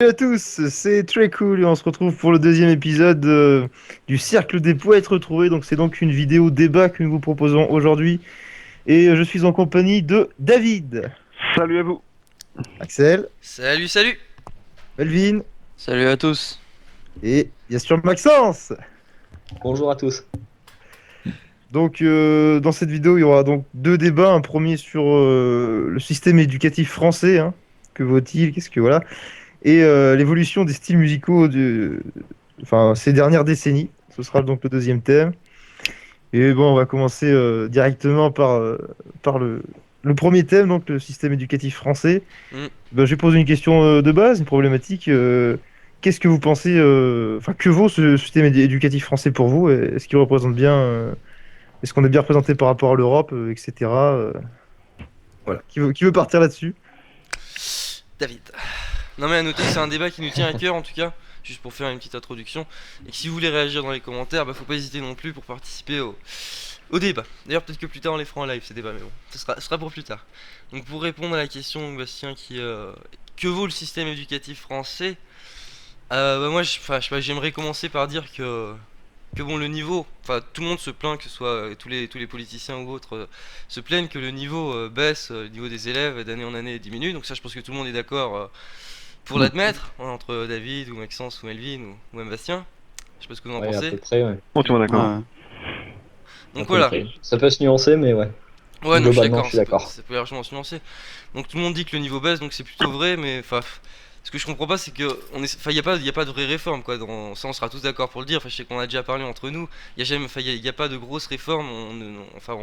À tous, c'est très cool et on se retrouve pour le deuxième épisode du Cercle des Poètes Retrouvés. Donc c'est donc une vidéo débat que nous vous proposons aujourd'hui et je suis en compagnie de David, Salut à vous. Axel, Salut, salut! Melvin Salut à tous. et bien sûr Maxence. Bonjour à tous. Donc dans cette vidéo il y aura donc deux débats, un premier sur le système éducatif français, hein. Que vaut-il, qu'est-ce que voilà, et l'évolution des styles musicaux enfin, ces dernières décennies. Ce sera donc le deuxième thème. Et bon, on va commencer directement par le premier thème, donc le système éducatif français. Mm. Ben, je vais poser une question de base, une problématique. Qu'est-ce que vous pensez, enfin, que vaut ce système éducatif français pour vous? Est-ce qu'il représente bien, est-ce qu'on est bien représenté par rapport à l'Europe, etc. Voilà. Qui veut partir là-dessus? David. Non mais à noter que c'est un débat qui nous tient à cœur en tout cas, juste pour faire une petite introduction. Et que si vous voulez réagir dans les commentaires, bah faut pas hésiter non plus pour participer au débat. D'ailleurs peut-être que plus tard on les fera en live ces débats, mais bon, ce sera pour plus tard. Donc pour répondre à la question, Bastien, que vaut le système éducatif français? Bah moi, enfin, je sais pas, j'aimerais commencer par dire que bon, le niveau, enfin tout le monde se plaint, que ce soit tous les politiciens ou autres, se plaignent que le niveau baisse, le niveau des élèves d'année en année diminue. Donc ça, je pense que tout le monde est d'accord pour l'admettre, hein, entre David ou Maxence ou Melvin ou même Bastien. Je sais pas ce que vous en Ouais, à pensez. peu près, ouais. Entièrement d'accord. Ouais. À Donc peu voilà. près. Ça peut se nuancer, mais ouais. Ouais, non, Globalement, je suis ça peut, d'accord. ça peut largement se nuancer. Donc tout le monde dit que le niveau baisse, donc c'est plutôt vrai, mais enfin, ce que je comprends pas, c'est que enfin, y a pas de vraie réforme, quoi. Ça, on sera tous d'accord pour le dire. Enfin, je sais qu'on a déjà parlé entre nous. Il y a jamais, enfin, y a pas de grosse réforme. Enfin,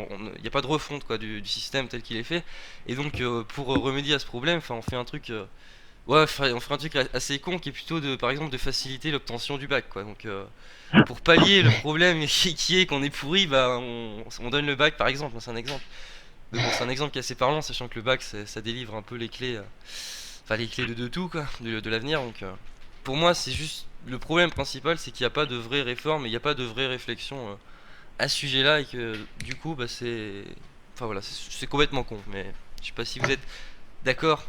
y a pas de refonte, quoi, du système tel qu'il est fait. Et donc, pour remédier à ce problème, enfin, on fait un truc. Ouais, enfin, on fait un truc assez con qui est plutôt par exemple, de faciliter l'obtention du bac, quoi. Donc, pour pallier le problème qui est qu'on est pourri, bah, on donne le bac, par exemple. C'est un exemple. Mais bon, c'est un exemple qui est assez parlant, sachant que le bac, ça délivre un peu les clés, enfin les clés de tout, quoi, de l'avenir. Donc, pour moi, c'est juste le problème principal, c'est qu'il n'y a pas de vraie réforme et il n'y a pas de vraie réflexion à ce sujet-là et que du coup, bah, enfin voilà, c'est complètement con. Mais je sais pas si vous êtes d'accord.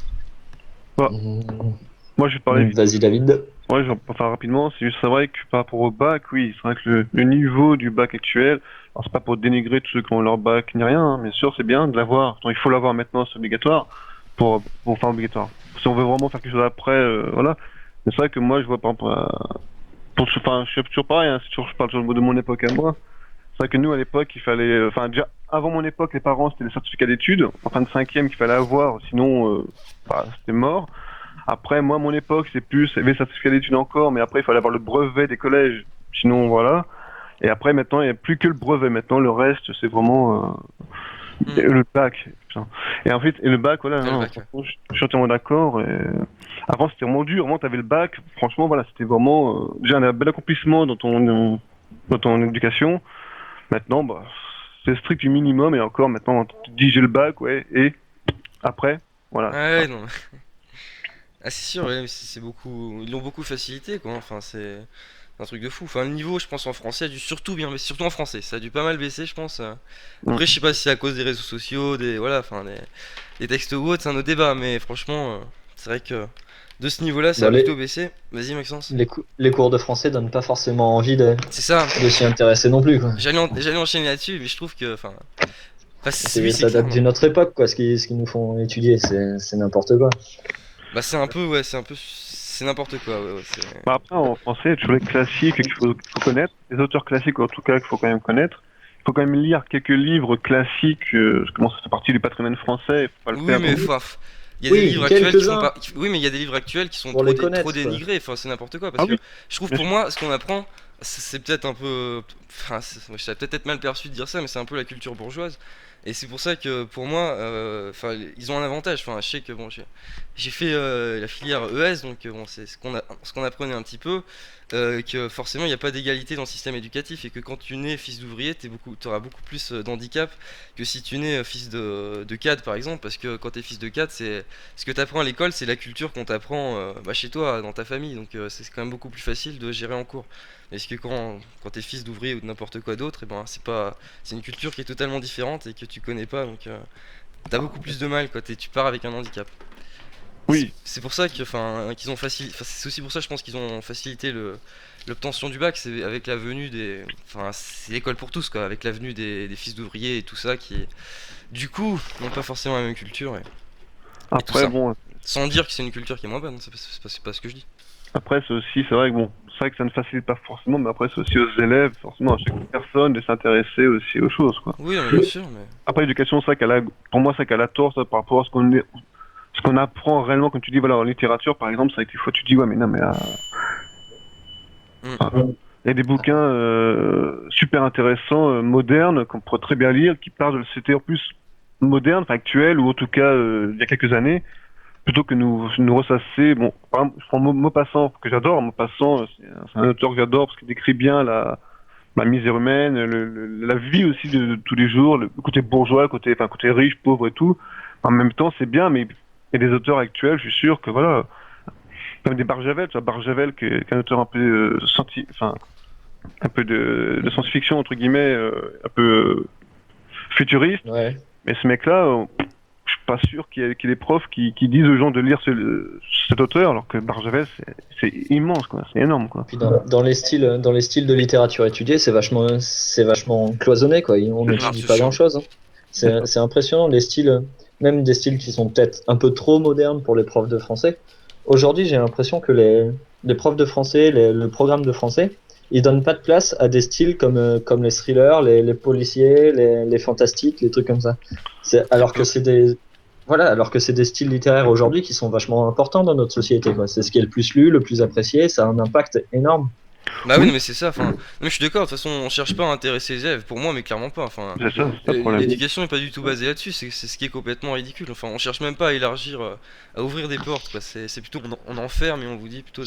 Bah, Mmh. moi je vais te parler vite. Vas-y, David. Ouais, je vais en faire rapidement. C'est vrai que par rapport au bac, oui, c'est vrai que le niveau du bac actuel, alors c'est pas pour dénigrer tous ceux qui ont leur bac ni rien, hein, bien sûr, c'est bien de l'avoir. Donc, il faut l'avoir maintenant, c'est obligatoire pour faire obligatoire. Si on veut vraiment faire quelque chose après, voilà. Mais c'est vrai que moi, je vois par exemple, enfin, je suis toujours pareil, hein, je parle toujours de mon époque à moi. C'est vrai que nous, à l'époque, il fallait, enfin, déjà, avant mon époque, les parents, c'était les certificats d'études, en fin de cinquième qu'il fallait avoir, sinon, bah, c'était mort. Après, moi, mon époque, c'est plus, il y avait les certificats d'études encore, mais après, il fallait avoir le brevet des collèges, sinon, voilà. Et après, maintenant, il n'y a plus que le brevet, maintenant, le reste, c'est vraiment, et le bac, putain. Et en fait, et le bac, voilà, Ah, le non, bac, ouais. franchement, je suis entièrement d'accord. Avant, c'était vraiment dur, vraiment, t'avais le bac, franchement, voilà, c'était vraiment, déjà un bel accomplissement dans ton éducation. Maintenant, bah, c'est strict du minimum, et encore, maintenant, tu te dis j'ai le bac, ouais, et après, voilà. Ah ouais, non. Ah, c'est sûr, ouais, mais c'est beaucoup. Ils l'ont beaucoup facilité, quoi. Enfin, c'est un truc de fou. Enfin, le niveau, je pense, en français a dû surtout bien baisser, surtout en français. Ça a dû pas mal baisser, je pense. Après, je sais pas si c'est à cause des réseaux sociaux, voilà, enfin, des textes ou autres, c'est un autre débat. Mais franchement, c'est vrai que de ce niveau-là, ça Bon, a plutôt baissé. Vas-y, Maxence. les cours de français donnent pas forcément envie C'est ça. de s'y intéresser non plus, quoi. J'allais enchaîner là-dessus, mais je trouve que, enfin, oui, c'est Ça date clairement. d'une autre époque, quoi, ce qu'ils nous font étudier. C'est n'importe quoi. Bah, c'est un peu, ouais, c'est n'importe quoi. Ouais, ouais, Bah après, en français, il y a toujours les classiques qu'il faut connaître, les auteurs classiques en tout cas qu'il faut quand même connaître. Il faut quand même lire quelques livres classiques, comment ça fait partie du patrimoine français, il faut pas le Oui, faire. mais il y a des Oui, livres actuels qui font quelques-uns pas. Oui, mais il y a des livres actuels qui sont pour trop, les trop connaître, quoi. dénigrés. Enfin, c'est n'importe quoi. Ah Parce que oui, je trouve bien pour sûr. moi, ce qu'on apprend, c'est peut-être un peu. Enfin, moi, je serais peut-être être mal perçu de dire ça, mais c'est un peu la culture bourgeoise. Et c'est pour ça que pour moi, enfin, ils ont un avantage. Enfin, je sais que bon, j'ai fait la filière ES, donc bon, c'est ce qu'on apprenait un petit peu. Que forcément il n'y a pas d'égalité dans le système éducatif et que quand tu nais fils d'ouvrier, t'auras beaucoup plus d'handicap que si tu nais fils de cadre par exemple, parce que quand t'es fils de cadre, c'est ce que t'apprends à l'école, c'est la culture qu'on t'apprend bah, chez toi, dans ta famille, donc c'est quand même beaucoup plus facile de gérer en cours. Est-ce que quand t'es fils d'ouvrier ou de n'importe quoi d'autre, et ben c'est une culture qui est totalement différente et que tu connais pas, donc t'as beaucoup plus de mal, quoi. Tu pars avec un handicap. Oui, C'est pour ça que, enfin, qu'ils ont facilité. C'est aussi pour ça, je pense qu'ils ont facilité l'obtention du bac. C'est avec la venue des. Enfin, c'est l'école pour tous, quoi. Avec la venue des fils d'ouvriers et tout ça qui, du coup, n'ont pas forcément la même culture et tout après, ça. bon, Sans dire que c'est une culture qui est moins bonne. C'est pas ce que je dis. après, c'est aussi, c'est vrai que bon, c'est vrai que ça ne facilite pas forcément, mais après, c'est aussi aux élèves, forcément, à chaque personne de s'intéresser aussi aux choses, quoi. Oui, non, mais bien sûr, mais. Après, l'éducation, c'est vrai qu'elle a, pour moi, c'est vrai qu'elle a tort, ça, par rapport à ce qu'on apprend réellement, comme tu dis, voilà, en littérature, par exemple, c'est vrai que des fois, tu dis, ouais, mais non, mais Mm. il y a des bouquins super intéressants, modernes, qu'on pourrait très bien lire, qui parlent de société en plus moderne, enfin actuelle, ou en tout cas il y a quelques années, plutôt que nous ressasser. Bon, par exemple, je prends Maupassant, que j'adore. Maupassant, c'est un auteur que j'adore parce qu'il décrit bien la misère humaine, la vie aussi de tous les jours, le côté bourgeois, côté riche, pauvre et tout. En même temps, c'est bien, mais il y a des auteurs actuels, je suis sûr que voilà, comme des Barjavel, tu vois, Barjavel, qui est un auteur un peu enfin, un peu de science-fiction entre guillemets, un peu futuriste. Ouais. Mais ce mec-là, je suis pas sûr qu'il y ait des profs qui disent aux gens de lire cet auteur, alors que Barjavel, c'est immense, quoi, c'est énorme, quoi. Puis dans les styles de littérature étudiée, c'est vachement cloisonné, quoi. On C'est n'étudie c'est pas sûr. grand-chose, hein. C'est ça. C'est impressionnant, les styles, même des styles qui sont peut-être un peu trop modernes pour les profs de français. Aujourd'hui, j'ai l'impression que les profs de français, le programme de français, ils donnent pas de place à des styles comme les thrillers, les policiers, les fantastiques, les trucs comme ça. Alors que Hip-hop. alors que c'est des styles littéraires aujourd'hui qui sont vachement importants dans notre société, quoi. C'est ce qui est le plus lu, le plus apprécié, ça a un impact énorme. Bah oui, Oui, non, mais c'est ça. Enfin, non, mais je suis d'accord. De toute façon, on cherche pas à intéresser les élèves. Pour moi, mais clairement pas. Enfin, c'est ça, c'est ça le problème. l'éducation n'est pas du tout basée là-dessus. C'est ce qui est complètement ridicule. Enfin, on cherche même pas à élargir, à ouvrir des portes, quoi. C'est plutôt on enferme et on vous dit plutôt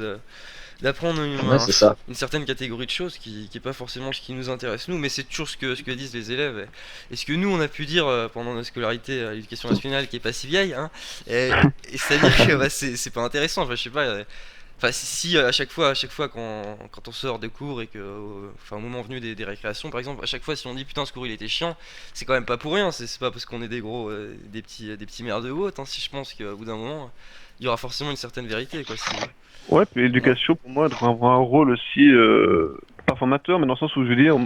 d'apprendre Ouais, c'est ça. une certaine catégorie de choses qui est pas forcément ce qui nous intéresse nous, mais c'est toujours ce que disent les élèves et ce que nous on a pu dire pendant notre scolarité à l'éducation nationale qui est pas si vieille, hein, et c'est-à-dire que bah, c'est pas intéressant. Enfin, je sais pas. Enfin, si à chaque fois quand on sort de cours et que, enfin, au moment venu des récréations par exemple, à chaque fois si on dit putain ce cours il était chiant, c'est quand même pas pour rien, c'est pas parce qu'on est des gros, des petits merdeux ou autres, hein, si je pense qu'au bout d'un moment, il y aura forcément une certaine vérité, quoi. Ouais, puis l'éducation, pour moi, devrait avoir un rôle aussi, pas formateur, mais dans le sens où je veux dire,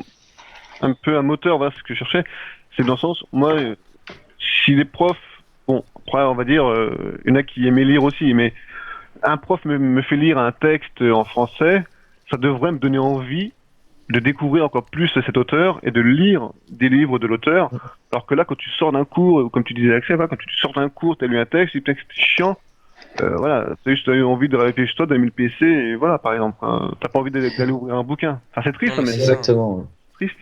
un peu un moteur, voilà ce que je cherchais. C'est dans le sens, moi, si les profs, bon, après, on va dire, il y en a qui aimaient lire aussi, mais un prof me fait lire un texte en français, ça devrait me donner envie de découvrir encore plus cet auteur et de lire des livres de l'auteur. Alors que là, quand tu sors d'un cours, comme tu disais Axel, voilà, quand tu sors d'un cours, t'as lu un texte, le texte est chiant, voilà, t'as eu envie de rester chez toi, t'as mis le PC, et voilà, par exemple, hein, t'as pas envie d'aller ouvrir un bouquin. Enfin, c'est triste, Non, hein, mais mais c'est c'est ça. Exactement. triste.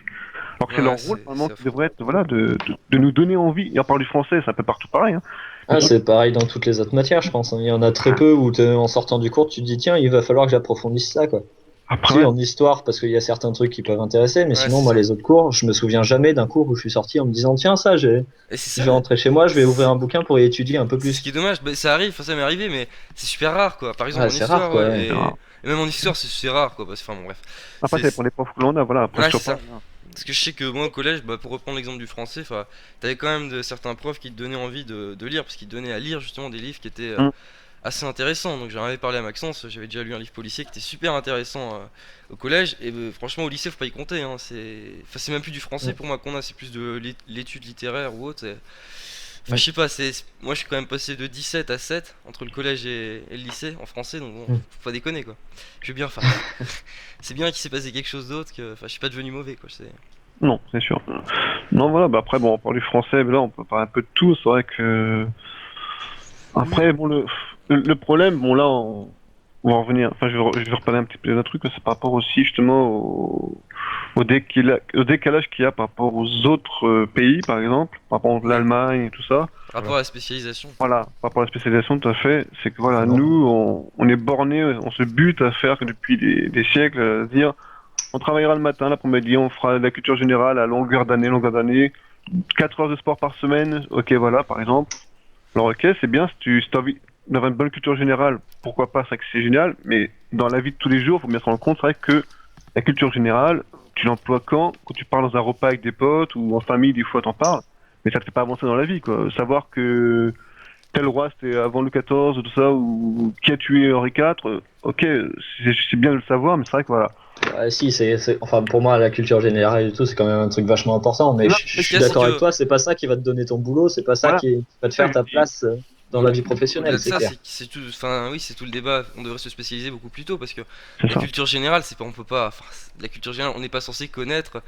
Alors que c'est Ouais, leur rôle, normalement, c'est qui affreux. devrait être, voilà, de nous donner envie. Et on parle du français, c'est un peu partout pareil, hein. Ah, c'est pareil dans toutes les autres matières, je pense, hein. Il y en a très peu où en sortant du cours, tu te dis, tiens, il va falloir que j'approfondisse ça, quoi. Après, Si, ouais, en histoire, parce qu'il y a certains trucs qui peuvent intéresser, mais Ouais, sinon, c'est moi, ça. les autres cours, je me souviens jamais d'un cours où je suis sorti en me disant, tiens, ça, Et c'est je vais ça. rentrer chez moi, je vais ouvrir C'est un bouquin pour y étudier un peu c'est ce plus. qui est dommage. Bah, ça arrive, enfin, ça m'est arrivé, mais c'est super rare, quoi. Par exemple, Ouais, en c'est rare, histoire, quoi, ouais, ouais. alors, et même en histoire, c'est rare, quoi. Enfin, bon, bref. après, C'est, ça dépend des profs que l'on a, voilà, après, ouais, c'est c'est toujours ça. pareil, hein. Parce que je sais que moi au collège, bah, pour reprendre l'exemple du français, enfin, t'avais quand même certains profs qui te donnaient envie de lire, parce qu'ils te donnaient à lire justement des livres qui étaient Hum, assez intéressants. Donc j'en avais parlé à Maxence, j'avais déjà lu un livre policier qui était super intéressant au collège, et franchement au lycée faut pas y compter, hein. C'est même plus du français pour moi qu'on a, c'est plus de l'étude littéraire ou autre. Enfin je sais pas, moi je suis quand même passé de 17 à 7 entre le collège et le lycée en français, donc bon, Mm. faut pas déconner quoi. Je veux bien, enfin, c'est bien qu'il s'est passé quelque chose d'autre, que, enfin je suis pas devenu mauvais quoi. non, c'est sûr. Non, voilà, bah après, bon, on parle du français, mais là, on peut parler un peu de tout, c'est vrai que... Après, bon, le problème, bon, là, on va en revenir, enfin, je vais reparler un petit peu d'un truc, c'est par rapport aussi, justement, au décalage qu'il y a par rapport aux autres pays, par exemple, par rapport à Oui, l'Allemagne et tout ça. rapport à la spécialisation. Voilà, par rapport à la spécialisation, tout à fait, c'est que voilà, Non. nous, on est borné, on se bute à faire que depuis des siècles, à se dire, on travaillera le matin, l'après-midi, on fera de la culture générale à longueur d'année, 4 heures de sport par semaine, ok, voilà, par exemple. Alors, ok, c'est bien, si t'as envie d'avoir une bonne culture générale, pourquoi pas, c'est vrai que c'est génial, mais dans la vie de tous les jours, il faut bien se rendre compte, c'est vrai que la culture générale, tu l'emploies quand tu parles dans un repas avec des potes ou en famille, des fois t'en parles, mais ça te fait pas avancer dans la vie, quoi. Savoir que tel roi c'était avant Louis XIV, tout ça, ou qui a tué Henri IV. Ok, c'est bien de le savoir, mais c'est vrai que voilà. Si, enfin, pour moi, la culture générale et tout, c'est quand même un truc vachement important. Mais Non, je suis c'est d'accord que- avec toi, c'est pas ça qui va te donner ton boulot, c'est pas ça Voilà. qui va te faire ta place dans la vie Au-delà professionnelle, de c'est ça, clair. c'est tout, enfin oui, c'est tout le débat. On devrait se spécialiser beaucoup plus tôt parce que C'est la ça. culture générale, c'est pas, on peut pas, enfin, la culture générale, on n'est pas censé connaître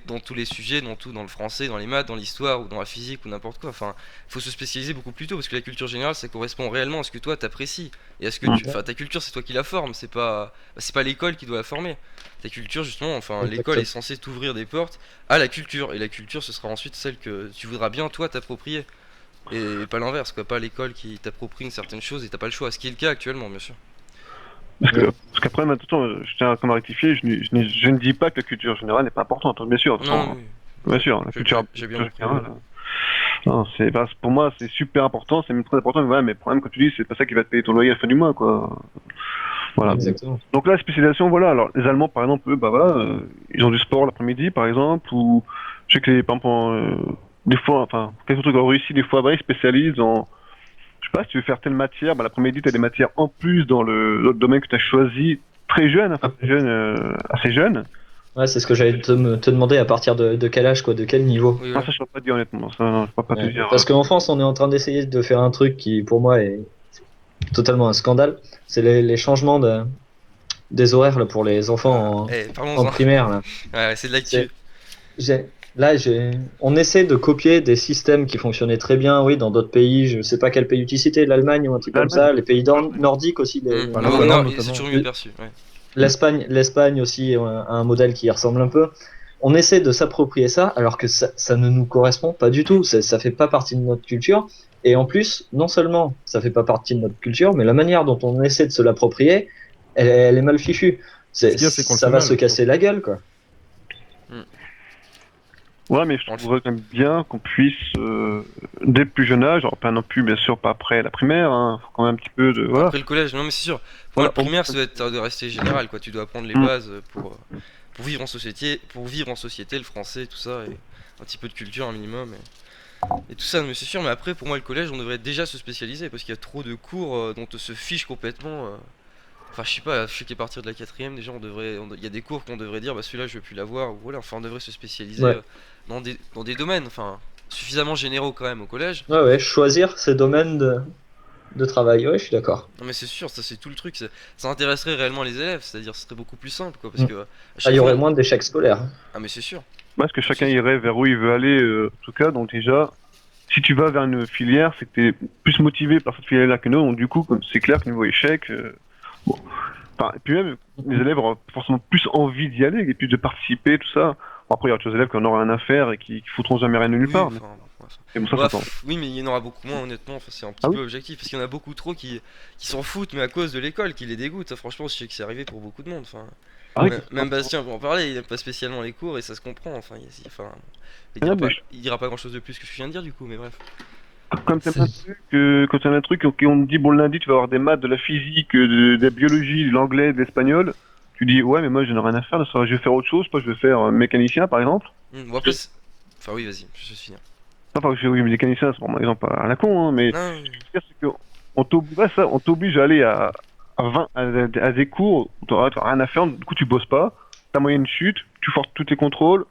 dans tous les sujets, dans le français, dans les maths, dans l'histoire ou dans la physique ou n'importe quoi. Enfin, faut se spécialiser beaucoup plus tôt parce que la culture générale, ça correspond réellement à ce que toi t'apprécies et à ce que Mm. enfin, ta culture, c'est toi qui la forme, c'est pas l'école qui doit la former. Ta culture, justement, enfin, l'école Exactement. est censée t'ouvrir des portes à la culture et la culture, ce sera ensuite celle que tu voudras bien toi t'approprier. Et pas l'inverse, quoi, pas l'école qui t'approprie une certaine chose et t'as pas le choix, ce qui est le cas actuellement, bien sûr. Parce qu'après, maintenant, je tiens à rectifier, je ne dis pas que la culture générale n'est pas importante, hein, bien sûr. Non, oui, Bien sûr, la j'ai culture j'ai bien compris. générale. Non, pour moi, c'est super important, c'est même très important, mais voilà, mais le problème, quand tu dis, c'est pas ça qui va te payer ton loyer à la fin du mois, quoi. Voilà. Exactement. Donc là, la spécialisation, voilà. Alors, les Allemands, par exemple, eux, bah voilà, ils ont du sport l'après-midi, par exemple, ou je sais que par exemple, des fois, enfin, quelques trucs en Russie, des fois, bah, ils spécialisent en, je sais pas, si tu veux faire telle matière, bah, l'après-midi, tu as des matières en plus dans le domaine que tu as choisi très jeune, enfin, assez jeune. Ouais, c'est ce que j'allais te demander à partir de quel âge, quoi, de quel niveau. Oui, Ah, voilà. ça, je ne peux pas te dire honnêtement. Ça, non, je peux pas te Ouais. dire. Parce qu'en France, on est en train d'essayer de faire un truc qui, pour moi, est totalement un scandale. C'est les changements des horaires là, pour les enfants Eh, en parlons-en. primaire. Là. Ouais, c'est de l'actu. C'est- On essaie de copier des systèmes qui fonctionnaient très bien, oui, dans d'autres pays. Je sais pas quel pays tu citais, l'Allemagne ou un truc comme ça, les pays nordiques aussi. Bah, la Non, Finlande, c'est notamment. toujours mieux perçu. Ouais. L'Espagne aussi a un modèle qui y ressemble un peu. On essaie de s'approprier ça, alors que ça ne nous correspond pas du tout. Ça fait pas partie de notre culture. Et en plus, non seulement ça fait pas partie de notre culture, mais la manière dont on essaie de se l'approprier, elle est mal fichue. Ce qu'il y a, c'est qu'on le Ça fait va mal, se casser la gueule, quoi. Ouais, mais je trouverais quand même bien qu'on puisse, dès le plus jeune âge, alors pas non plus, bien sûr, pas après la primaire, hein, faut quand même un petit peu de. Voilà. Après le collège, non mais c'est sûr. Pour Voilà, moi, le primaire, ça doit être de rester général, quoi. Tu dois apprendre les bases pour vivre en société, le français, tout ça, et un petit peu de culture, un minimum. Et tout ça, mais c'est sûr. Mais après, pour moi, le collège, on devrait déjà se spécialiser parce qu'il y a trop de cours dont on se fiche complètement. Enfin, je sais pas, je sais qu'à partir de la quatrième, déjà, il y a des cours qu'on devrait dire, bah celui-là, je veux plus l'avoir, ou voilà. Enfin, on devrait se spécialiser Ouais. dans des domaines, enfin, suffisamment généraux quand même au collège. Ouais, choisir ses domaines de travail. Ouais, je suis d'accord. Non mais c'est sûr, ça c'est tout le truc, ça intéresserait réellement les élèves, c'est-à-dire ce serait beaucoup plus simple quoi, parce Mm. que à Ah, chaque il y aurait fois... moins d'échecs scolaires. Ah mais c'est sûr. Parce que chacun irait vers où il veut aller, en tout cas. Donc déjà, si tu vas vers une filière, c'est que tu es plus motivé par cette filière-là que nous. Donc du coup, comme c'est clair que niveau échec, bon. Enfin, et puis même, les élèves auront forcément plus envie d'y aller et plus de participer, tout ça. Bon, après, il y a d'autres élèves qui en auront rien à faire et qui foutront jamais rien de nulle Oui, part. enfin, ouais, Et bon, ça, ouais, j'entends. oui mais il y en aura beaucoup moins honnêtement, enfin, c'est un petit Ah peu objectif, parce qu'il y en a beaucoup trop qui s'en foutent mais à cause de l'école, qui les dégoûtent, ça, franchement je sais que c'est arrivé pour beaucoup de monde, enfin... Ah oui, Même Bastien peut en parler, il aime pas spécialement les cours et ça se comprend, enfin, il Ah, dira mais pas, il dira pas grand chose de plus que ce que je viens de dire du coup, mais bref. comme t'aimes un truc, quand t'aimes un truc, on te dit, bon, le lundi, tu vas avoir des maths, de la physique, de la biologie, de l'anglais, de l'espagnol. Tu dis, ouais, mais moi, je n'ai rien à faire, je vais faire autre chose. Moi, je vais faire mécanicien, par exemple. Bon, après, enfin oui vas-y, je vais finir. Enfin, oui, mécanicien, c'est par exemple à la con, hein, mais Non, ce que je veux dire, c'est on t'oblige à aller à des cours où t'auras rien à faire, du coup, tu bosses pas, ta moyenne chute, tu forces tous tes contrôles,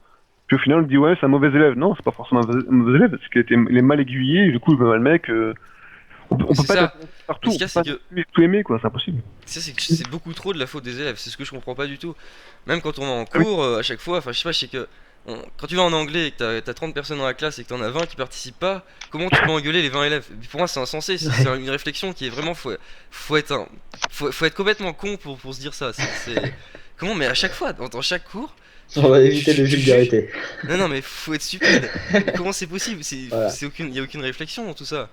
puis au final, on te dit, ouais, c'est un mauvais élève. Non, c'est pas forcément un mauvais élève, parce il est mal aiguillé, et du coup, il veut mal le mec. On peut c'est pas ça. être partout, Mais on ce qu'il peut y a, pas tout aimer, quoi, c'est impossible. c'est beaucoup trop de la faute des élèves, c'est ce que je comprends pas du tout. Même quand on est en Ah oui. cours, à chaque fois, enfin je sais pas, je sais que quand tu vas en anglais et que t'as 30 personnes dans la classe et que t'en as 20 qui participent pas, comment tu peux engueuler les 20 élèves? Pour moi c'est insensé, c'est une réflexion qui est vraiment, faut être complètement con pour se dire ça. Comment, mais à chaque fois, dans chaque cours, On va éviter les tu juges. vulgarités. Non mais faut être stupide. Mais comment c'est possible? Voilà. Y a aucune réflexion dans tout ça.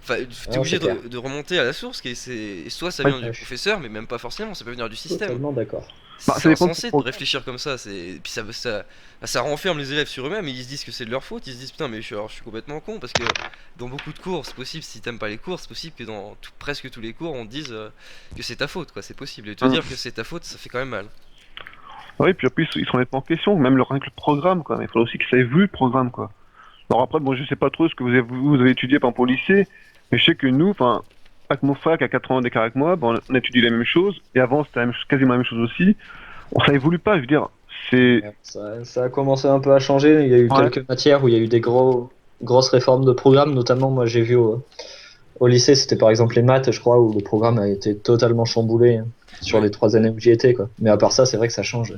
Enfin, t'es Non, obligé c'est clair. de remonter à la source, et soit ça vient Ouais, du professeur, mais même pas forcément, ça peut venir du système. Totalement d'accord. Bah, C'est ça dépend de insensé de ton- réfléchir comme ça, et puis ça renferme les élèves sur eux-mêmes, et ils se disent que c'est de leur faute, ils se disent putain mais je suis complètement con, parce que dans beaucoup de cours, c'est possible, si t'aimes pas les cours, c'est possible que dans presque tous les cours, on te dise que c'est ta faute, quoi, c'est possible, et te dire que c'est ta faute, ça fait quand même mal. Oui, puis après, ils se remettent pas en question, même rien que le programme, quoi. Mais il faudrait aussi que ça évolue, le programme, quoi. Alors après, bon, je sais pas trop ce que vous avez étudié, par exemple, au lycée, Mais je sais que nous, enfin, avec mon frère qui a 4 ans d'écart avec moi, bon, on étudie la même chose, et avant c'était quasiment la même chose aussi. Bon, ça évolue pas, je veux dire, c'est... Ça a commencé un peu à changer. Il y a eu Ouais, quelques matières où il y a eu des grosses réformes de programme, notamment moi j'ai vu au lycée, c'était par exemple les maths, je crois, où le programme a été totalement chamboulé sur Oui, les 3 années où j'y étais, quoi. Mais à part ça, c'est vrai que ça change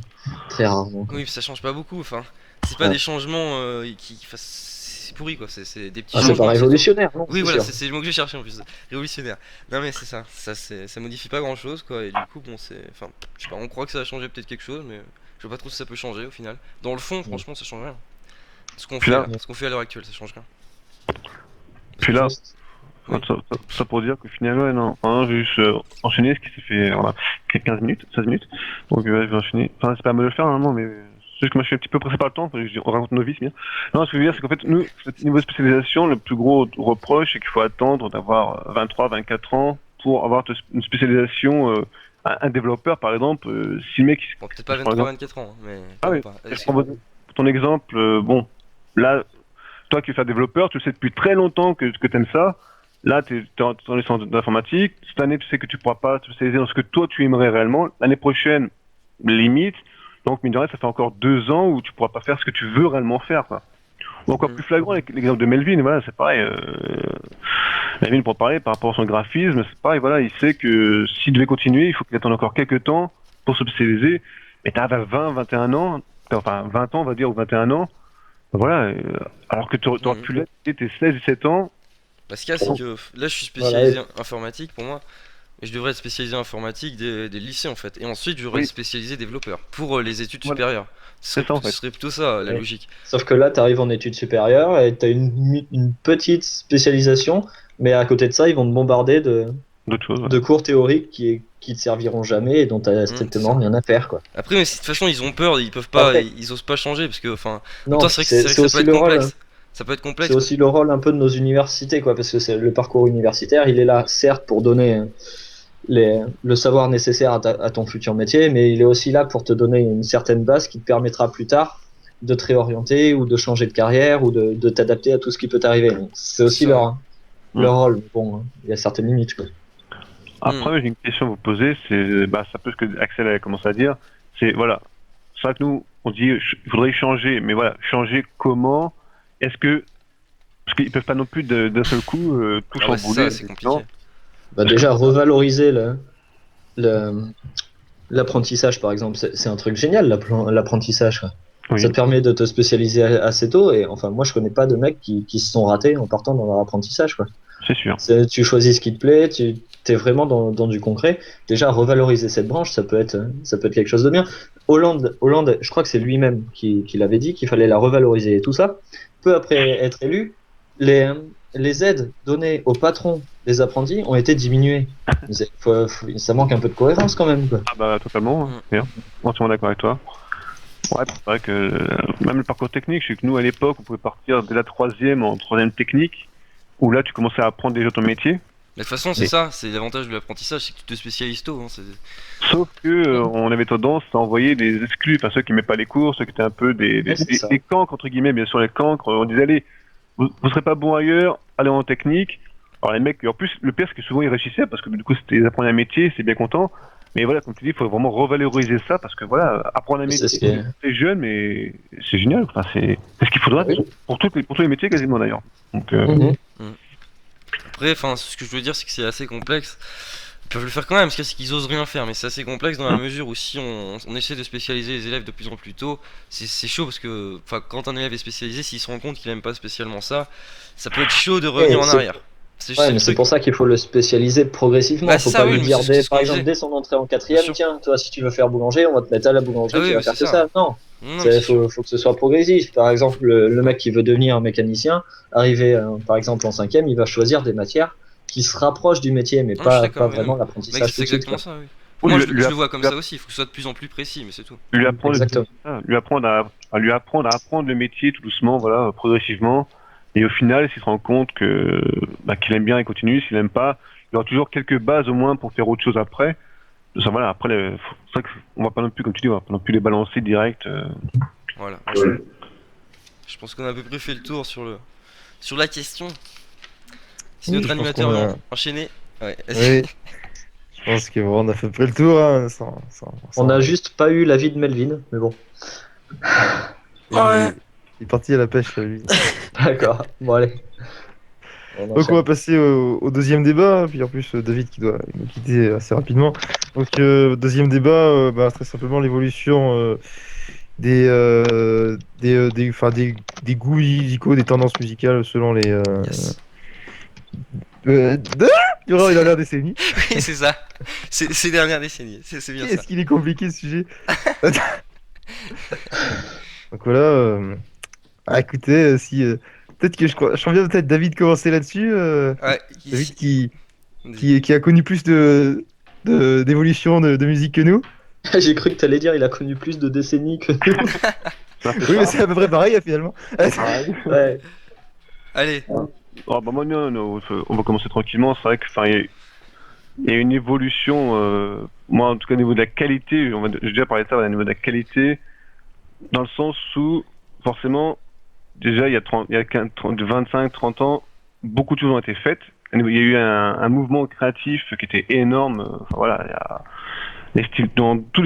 très rarement, quoi. oui, ça change pas beaucoup. Enfin, c'est pas Ouais. des changements enfin, c'est pourri quoi. C'est des petits Ah, c'est pas changements, c'est tout. révolutionnaire, non, Oui, c'est voilà, sûr. c'est le mot que j'ai cherché en plus. Révolutionnaire. Non, mais c'est ça. Ça modifie pas grand chose quoi. Et du coup, bon, c'est. Enfin, je sais pas, on croit que ça va changer peut-être quelque chose, mais je vois pas trop si ça peut changer au final. Dans le fond, Ouais. franchement, ça change rien. Ce qu'on puis fait là, là, ce qu'on fait à l'heure actuelle, ça change rien. Parce puis que, là, oui. ça pour dire que finalement, ouais, non, enfin, j'ai juste enchaîné ce qui s'est fait, voilà, 15 minutes, 16 minutes. Donc, ouais, je vais enchaîner. Enfin, c'est pas à moi de le faire, normalement, mais c'est juste que moi, je suis un petit peu pressé par le temps. Enfin, on raconte nos vies, c'est bien. Non, ce que je veux dire, c'est qu'en fait, nous, niveau spécialisation, le plus gros reproche, c'est qu'il faut attendre d'avoir 23, 24 ans pour avoir une spécialisation. Un développeur, par exemple, si le mec, Bon, peut-être pas je prends l'exemple. 23-24 ans, hein, mais Ah quand oui, même pas. je prends ton exemple, bon, là, toi qui es développeur, tu le sais depuis très longtemps que tu aimes ça. Là, tu es en licence d'informatique. Cette année, tu sais que tu pourras pas te spécialiser dans ce que toi tu aimerais réellement. L'année prochaine, limite. Donc, mine de rien, ça fait encore 2 ans où tu pourras pas faire ce que tu veux réellement faire, quoi. Ou encore Mm. plus flagrant, avec l'exemple de Melvin, voilà, c'est pareil. Melvin, pour parler, par rapport à son graphisme, c'est pareil, voilà, il sait que s'il devait continuer, il faut qu'il attende encore quelques temps pour se spécialiser. Mais t'arrives à 20, 21 ans, enfin 20 ans, on va dire, ou 21 ans, voilà, alors que tu aurais Mm. pu l'être, tes 16 et 7 ans. Bah, ce qu'il y a, c'est que là, je suis Voilà, spécialisé en informatique pour moi. Et je devrais être spécialisé en informatique des lycées en fait. Et ensuite, je devrais être Oui, spécialisé développeur pour les études voilà, supérieures. c'est ça en Ce fait. serait plutôt ça la ouais. logique. Sauf que là, tu arrives en études supérieures et tu as une petite spécialisation, mais à côté de ça, ils vont te bombarder D'autres choses, ouais. de cours théoriques qui te serviront jamais et dont tu n'as C'est strictement ça. rien à faire, quoi. Après, mais de toute façon, ils ont peur, ils peuvent pas, Après, ils osent pas changer parce que, enfin, en même temps, non, c'est vrai que c'est ça peut aussi être le rôle. complexe. Ça peut être C'est complexe parce aussi le rôle un peu de nos universités, quoi, parce que c'est le parcours universitaire, il est là, certes, pour donner le savoir nécessaire à ton futur métier, mais il est aussi là pour te donner une certaine base qui te permettra plus tard de te réorienter ou de changer de carrière ou de t'adapter à tout ce qui peut t'arriver. Donc, c'est c'est aussi ça. Mm. leur rôle. Bon, hein, il y a certaines limites, quoi. Hmm. Après, j'ai une question à vous poser, c'est, bah, ça peut ce que Axel avait commencé à dire, c'est, voilà, c'est vrai que nous, on dit, il faudrait changer, mais voilà, changer comment? Est-ce que, parce qu'ils peuvent pas non plus d'un seul coup tout Ah bah c'est ça, chambouler, c'est compliqué. non? Bah, déjà, revaloriser le- l'apprentissage, par exemple, c'est un truc génial, l'apprentissage, quoi. Ça Oui, te permet de te spécialiser assez tôt. Et enfin, moi, je connais pas de mecs qui se sont ratés en partant dans leur apprentissage, quoi. c'est sûr. Tu choisis ce qui te plaît, tu es vraiment dans du concret. Déjà, revaloriser cette branche, ça peut être quelque chose de bien. Hollande, je crois que c'est lui-même qui l'avait dit qu'il fallait la revaloriser et tout ça. Peu après être élu, les, les aides données aux patrons des apprentis ont été diminuées. Ça manque un peu de cohérence quand même, quoi. Ah bah totalement, hein, Hmm. d'ailleurs. Entièrement d'accord avec toi. Ouais, c'est vrai que même le parcours technique, je sais que nous à l'époque, on pouvait partir dès la troisième en troisième technique, où là tu commençais à apprendre déjà ton métier. Mais de toute façon, c'est Et, ça, c'est l'avantage de l'apprentissage, c'est que tu te spécialises tôt. Hein, sauf que on avait tendance à envoyer des exclus, enfin ceux qui n'aimaient pas les cours, ceux qui étaient un peu Ouais, c'est ça. des cancres entre guillemets, bien sûr les cancres. On disait allez, vous serez pas bon ailleurs, allez en technique. Alors les mecs, en plus le pire c'est que souvent ils réussissaient parce que du coup c'était ils apprenaient un métier, c'est bien content. Mais voilà, comme tu dis, il faut vraiment revaloriser ça parce que voilà, apprendre un C'est métier, ce qui est. c'est jeune, mais c'est génial. Enfin, c'est ce qu'il faudra Oui. pour tous les métiers quasiment d'ailleurs. Donc, Mhm. Après, enfin, ce que je veux dire, c'est que c'est assez complexe. Ils peuvent le faire quand même, ce qu'il y a, c'est qu'ils osent rien faire, mais c'est assez complexe dans la mesure où si on essaie de spécialiser les élèves de plus en plus tôt, c'est chaud parce que enfin, quand un élève est spécialisé, s'il se rend compte qu'il aime pas spécialement ça, ça peut être chaud de revenir Ouais, en arrière. C'est ouais, le mais c'est truc. pour ça qu'il faut le spécialiser progressivement. Bah c'est Faut ça, pas oui, lui mais dire, c'est ce par qu'on exemple, disait, dès son entrée en bien quatrième, sûr. tiens, toi, si tu veux faire boulanger, on va te mettre à la Ah boulangerie, oui, tu vas mais c'est faire que ça. ça. Non, Non, mais c'est sûr. faut que ce soit progressif. Par exemple, le mec qui veut devenir un mécanicien, arrivé, par exemple, en cinquième, il va choisir des matières qui se rapprochent du métier, mais Non, je suis pas d'accord, oui, non, vraiment mais mec, l'apprentissage tout c'est de suite, exactement quoi. ça, oui. ou Moi, je le vois comme ça aussi, il faut que ce soit de plus en plus précis, mais c'est tout. lui apprendre, Exactement. lui apprendre à lui apprendre à apprendre le métier tout doucement, voilà, progressivement. Et au final, s'il se rend compte que bah, qu'il aime bien, il continue. S'il aime pas, il aura toujours quelques bases au moins pour faire autre chose après. Ça, voilà, après, c'est vrai qu'on va pas non plus, comme tu dis, on va pas non plus les balancer direct. Voilà. Je pense qu'on a à peu près fait le tour sur la question. Si Oui, notre je pense animateur qu'on a- veut enchaîner, ouais. Oui, je pense que bon, on a fait près le tour. Hein, On n'a juste pas eu l'avis de Melvin, mais bon. Ouais. Il est parti à la pêche, lui. D'accord, bon allez, on Donc on va enchaîne. passer au deuxième débat, puis en plus David qui doit nous quitter assez rapidement. Donc deuxième débat, bah, très simplement l'évolution enfin, des goûts musicaux, des tendances musicales selon les Yes. durant les dernières décennies. Oui, c'est ça. Ces dernières décennies, c'est bien ça. Qu'est-ce qu'il est compliqué ce sujet? Donc voilà. Écoutez, si peut-être que je sens bien peut-être David commencer là-dessus. Ouais, David ici. qui a connu plus d'évolution de musique que nous. J'ai cru que t'allais dire il a connu plus de décennies que nous. Ça fait Oui, mais ça. c'est à peu près pareil finalement. Pareil. Ouais. Allez. Oh, bah moi, non, non, on va commencer tranquillement. C'est vrai que, enfin, il y a une évolution. Moi, en tout cas, au niveau de la qualité, j'ai déjà parlé de ça, au niveau de la qualité, dans le sens où, forcément, déjà, il y a 15, 30, 25, 30 ans, beaucoup de choses ont été faites. Il y a eu un mouvement créatif qui était énorme. Enfin, voilà, il y a les styles dans tous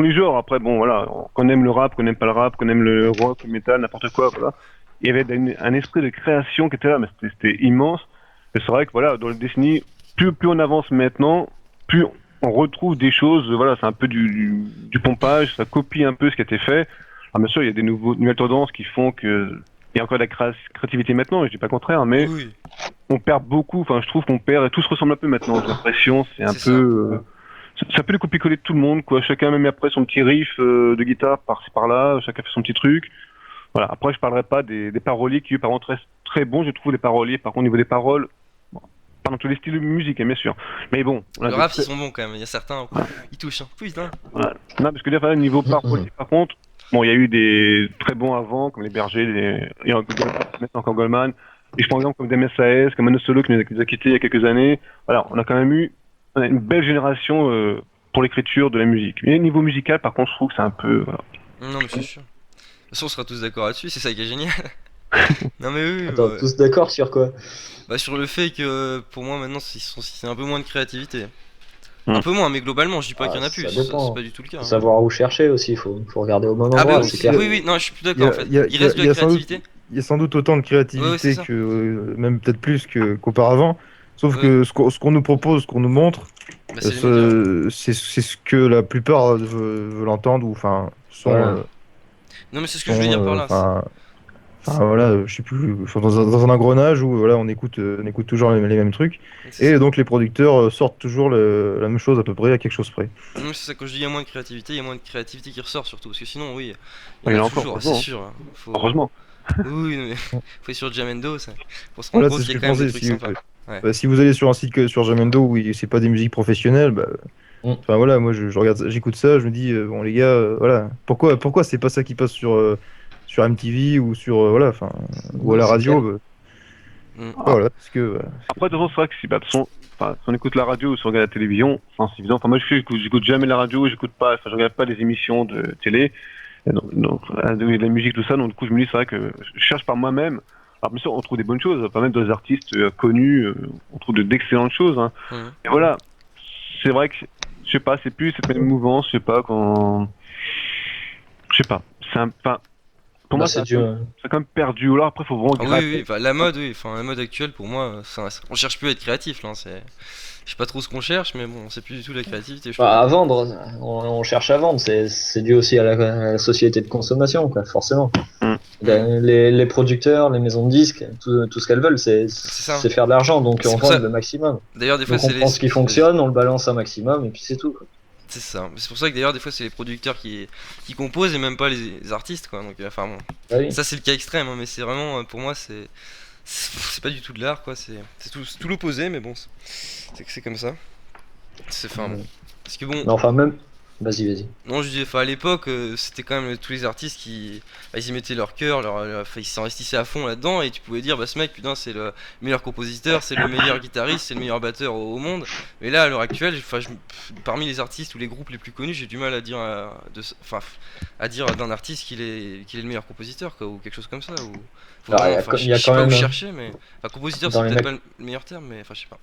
les genres. Après, bon, voilà, qu'on aime le rap, qu'on n'aime pas le rap, qu'on aime le rock, le métal, n'importe quoi, voilà. Il y avait un esprit de création qui était là, mais c'était immense. Et c'est vrai que, voilà, dans le Destiny, plus on avance maintenant, plus on retrouve des choses, voilà, c'est un peu du pompage, ça copie un peu ce qui a été fait. Alors, bien sûr, il y a des nouvelles tendances qui font que il y a encore de la créativité maintenant, je dis pas le contraire, mais Oui, on perd beaucoup, enfin, je trouve qu'on perd, tout se ressemble un peu maintenant, j'ai l'impression, c'est un C'est peu, c'est un peu le copier-coller de tout le monde, quoi. Chacun même après son petit riff de guitare par-ci par-là, chacun fait son petit truc. Voilà. Après, je parlerai pas des paroliers qui, par contre, restent très bons, je trouve, les paroliers. Par contre, au niveau des paroles, bon, pas dans tous les styles de musique, hein, bien sûr. Mais bon, on a le des rap, ils très- sont bons quand même. Il y a certains, ils touchent. Hein. Putain. voilà. Non, parce que là, voilà, niveau parolier, par contre, bon, il y a eu des très bons avant, comme les Bergers, il y a encore Goldman. Et je prends exemple comme des MSAS, comme Mano Solo qui nous a quittés il y a quelques années. Voilà, on a une belle génération pour l'écriture de la musique. Mais niveau musical, par contre, je trouve que c'est un peu, voilà. Non, mais c'est sûr. De toute façon, on sera tous d'accord là-dessus. C'est ça qui est génial. Non, mais oui. Attends, Ouais. tous d'accord sur quoi? Bah, sur le fait que pour moi, maintenant, c'est un peu moins de créativité. Hmm. Un peu moins, mais globalement, je dis pas Ah, qu'il y en a ça plus. dépend. C'est pas du tout le cas. Faut Hein. savoir où chercher aussi, faut regarder au bon Ah, bah endroit, oui, c'est clair. oui, oui, non, je suis plus Il y d'accord en a, fait. il y a- Il il y a- reste de il y la a sans doute, créativité. il y a sans doute autant de Ouais, c'est créativité ça. que même peut-être plus qu'auparavant. Sauf Ouais. que ce qu'on nous propose, ce qu'on nous montre, Bah, c'est les médias. c'est ce que la plupart veulent entendre ou enfin Voilà. Non, mais c'est ce que je veux dire par là. enfin voilà, je sais plus, enfin, dans un engrenage où voilà, on écoute toujours les mêmes trucs C'est et ça. donc les producteurs sortent toujours la même chose à peu près à quelque chose près. Non, mais c'est ça, quand je dis il y a moins de créativité, il y a moins de créativité qui ressort surtout. Parce que sinon, oui, il Il y y en en a a encore, toujours, c'est heureusement. sûr. Hein. Heureusement. Oui, non, mais faut aller sur Jamendo ça, pour se rendre Voilà, compte c'est ce qu'il y que a je quand même des pensais. trucs sympas. Ouais. Si vous allez sur un site que sur Jamendo où c'est pas des musiques professionnelles, bah, Mm. enfin voilà, moi je regarde, j'écoute ça, je me dis bon les gars, voilà, pourquoi c'est pas ça qui passe sur MTV ou sur voilà, enfin ou à Non, la c'est radio, clair. Mm. voilà, parce que Après, de toute façon, c'est vrai que si, bah, de toute façon, enfin, si on écoute la radio ou si on regarde la télévision, enfin, c'est évident. Enfin, moi, j'écoute jamais la radio, je regarde pas les émissions de télé, et donc, de la musique, tout ça. Donc, du coup, je me dis, c'est vrai que je cherche par moi-même. Alors, bien sûr, on trouve des bonnes choses, pas même des artistes connus, on trouve d'excellentes choses. Hein. Mhm. Et voilà, c'est vrai que, je sais pas, c'est plus cette même mouvance, je sais pas, je sais pas. Enfin, pour Bah, moi, c'est dû. c'est quand même perdu. Ou alors, après, faut vraiment Ah oui, gratter. oui, enfin, la mode, oui, enfin, la mode actuelle pour moi, on cherche plus à être créatif là. Je sais pas trop ce qu'on cherche, mais bon, c'est plus du tout de la créativité, je trouve. Bah, à vendre, on cherche à vendre, c'est dû aussi à la société de consommation, quoi, forcément. Mm. Les producteurs, les maisons de disques, tout ce qu'elles veulent, ça. c'est faire de l'argent, donc C'est on pour vend ça. le maximum. D'ailleurs, des fois, Donc on c'est prend ce qui fonctionne, on le balance un maximum, et puis c'est tout, quoi. C'est ça. C'est pour ça que d'ailleurs, des fois, c'est les producteurs qui composent et même pas les artistes, quoi. Donc, enfin bon. Ah oui. Ça, c'est le cas extrême, hein, mais c'est vraiment, pour moi, c'est pas du tout de l'art, quoi. C'est tout l'opposé, mais bon, c'est que c'est comme ça. C'est enfin bon. Parce que bon. Mais enfin, Vas-y. Non, je disais, enfin, à l'époque, c'était quand même tous les artistes qui, bah, ils y mettaient leur cœur, enfin, ils s'investissaient à fond là-dedans, et tu pouvais dire, bah, ce mec, putain, c'est le meilleur compositeur, c'est le meilleur guitariste, c'est le meilleur batteur au monde. Mais là, à l'heure actuelle, enfin, parmi les artistes ou les groupes les plus connus, j'ai du mal à dire, enfin, à dire d'un artiste qu'il est le meilleur compositeur, quoi, ou quelque chose comme ça. Ou, faut Alors, vraiment, enfin, il je y a je sais quand pas où même chercher, mais, enfin, compositeur, dans c'est les peut-être mecs, pas le meilleur terme, mais, enfin, je sais pas.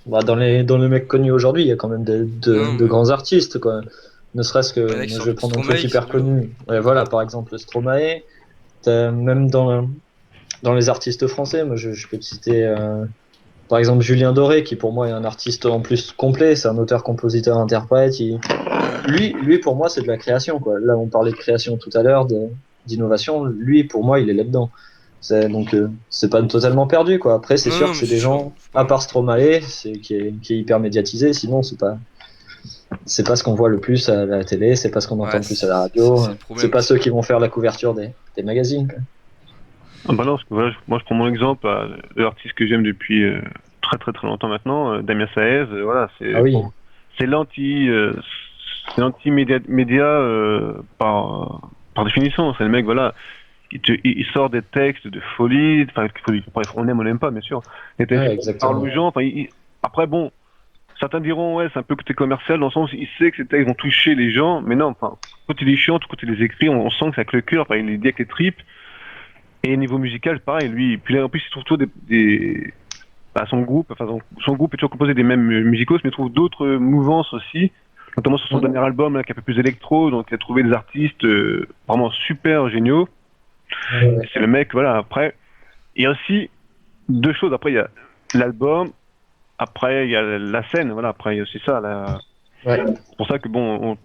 bah, dans les mecs connus aujourd'hui, il y a quand même Non, non, de mais, grands artistes, quoi. Ne serait-ce il y en que, a qui moi, je vais sortent, prendre un truc Stromae qui sort hyper du lot. connu. Ouais, voilà, par exemple, Stromae. Même dans les artistes français, moi, je peux te citer, par exemple, Julien Doré, qui pour moi est un artiste en plus complet. C'est un auteur, compositeur, interprète. Mhm. Lui, pour moi, c'est de la création, quoi. Là, on parlait de création tout à l'heure, d'innovation. Lui, pour moi, il est là-dedans. Donc, c'est pas totalement perdu, quoi. Après, c'est Non, sûr non, que mais c'est c'est des sûr, gens, faut à pas. part Stromae, qui est hyper médiatisé. Sinon, c'est pas ce qu'on voit le plus à la télé, c'est pas ce qu'on entend Ouais, le plus à la c'est radio. c'est le C'est problème pas aussi. ceux qui vont faire la couverture des magazines, quoi. Ah bah non, parce que voilà, moi je prends mon exemple de l'artiste que j'aime depuis très longtemps maintenant, Damien Saez, voilà, Ah oui. c'est c'est l'anti média par définition. C'est le mec, voilà, il sort des textes de folie, enfin bref, on aime ou on n'aime pas, bien sûr. Des textes Ouais, qui parlent aux exactement. gens. Enfin, après bon, certains diront ouais, c'est un peu côté commercial dans le sens où il sait que ces textes vont toucher les gens, mais non, enfin, quand il les chante, quand il les écrit, on sent que c'est avec le cœur, enfin, il les dit avec les tripes. Et niveau musical, pareil, lui, puis là, en plus, il trouve toujours bah, son groupe, enfin, son groupe est toujours composé des mêmes musicos, mais il trouve d'autres mouvances aussi, notamment sur son Mm. dernier album, là, qui est un peu plus électro, donc il a trouvé des artistes vraiment super géniaux. Ouais, Et c'est le mec, voilà, après. Il y a aussi deux choses, après, il y a l'album, après, il y a la scène, voilà, après, il y a aussi ça, là. ouais. C'est pour ça que, bon,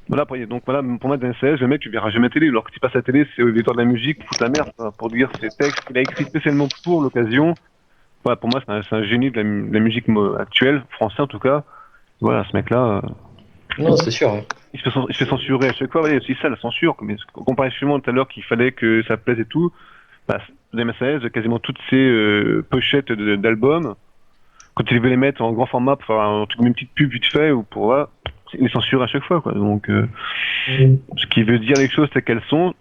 voilà, après, donc voilà, pour moi, dans CS, le mec, tu verras jamais télé, alors que tu passes à la télé, c'est au victoire de la musique, pour foutre la merde, quoi, pour dire ses textes qu'il a écrit spécialement pour l'occasion. Voilà, pour moi, c'est un génie de la musique actuelle, français en tout cas. Voilà, ce mec-là, Non, c'est sûr. Ouais. il se fait censurer à chaque fois. Voilà, c'est ça la censure. Mais comparé justement tout à l'heure qu'il fallait que ça plaise et tout, bah, Damien Saez, quasiment toutes ses pochettes d'albums, quand il veut les mettre en grand format pour faire un truc, une petite pub vite fait ou pour voilà, il les censure à chaque fois, quoi. Donc, Mm. ce qui veut dire les choses telles qu'elles sont,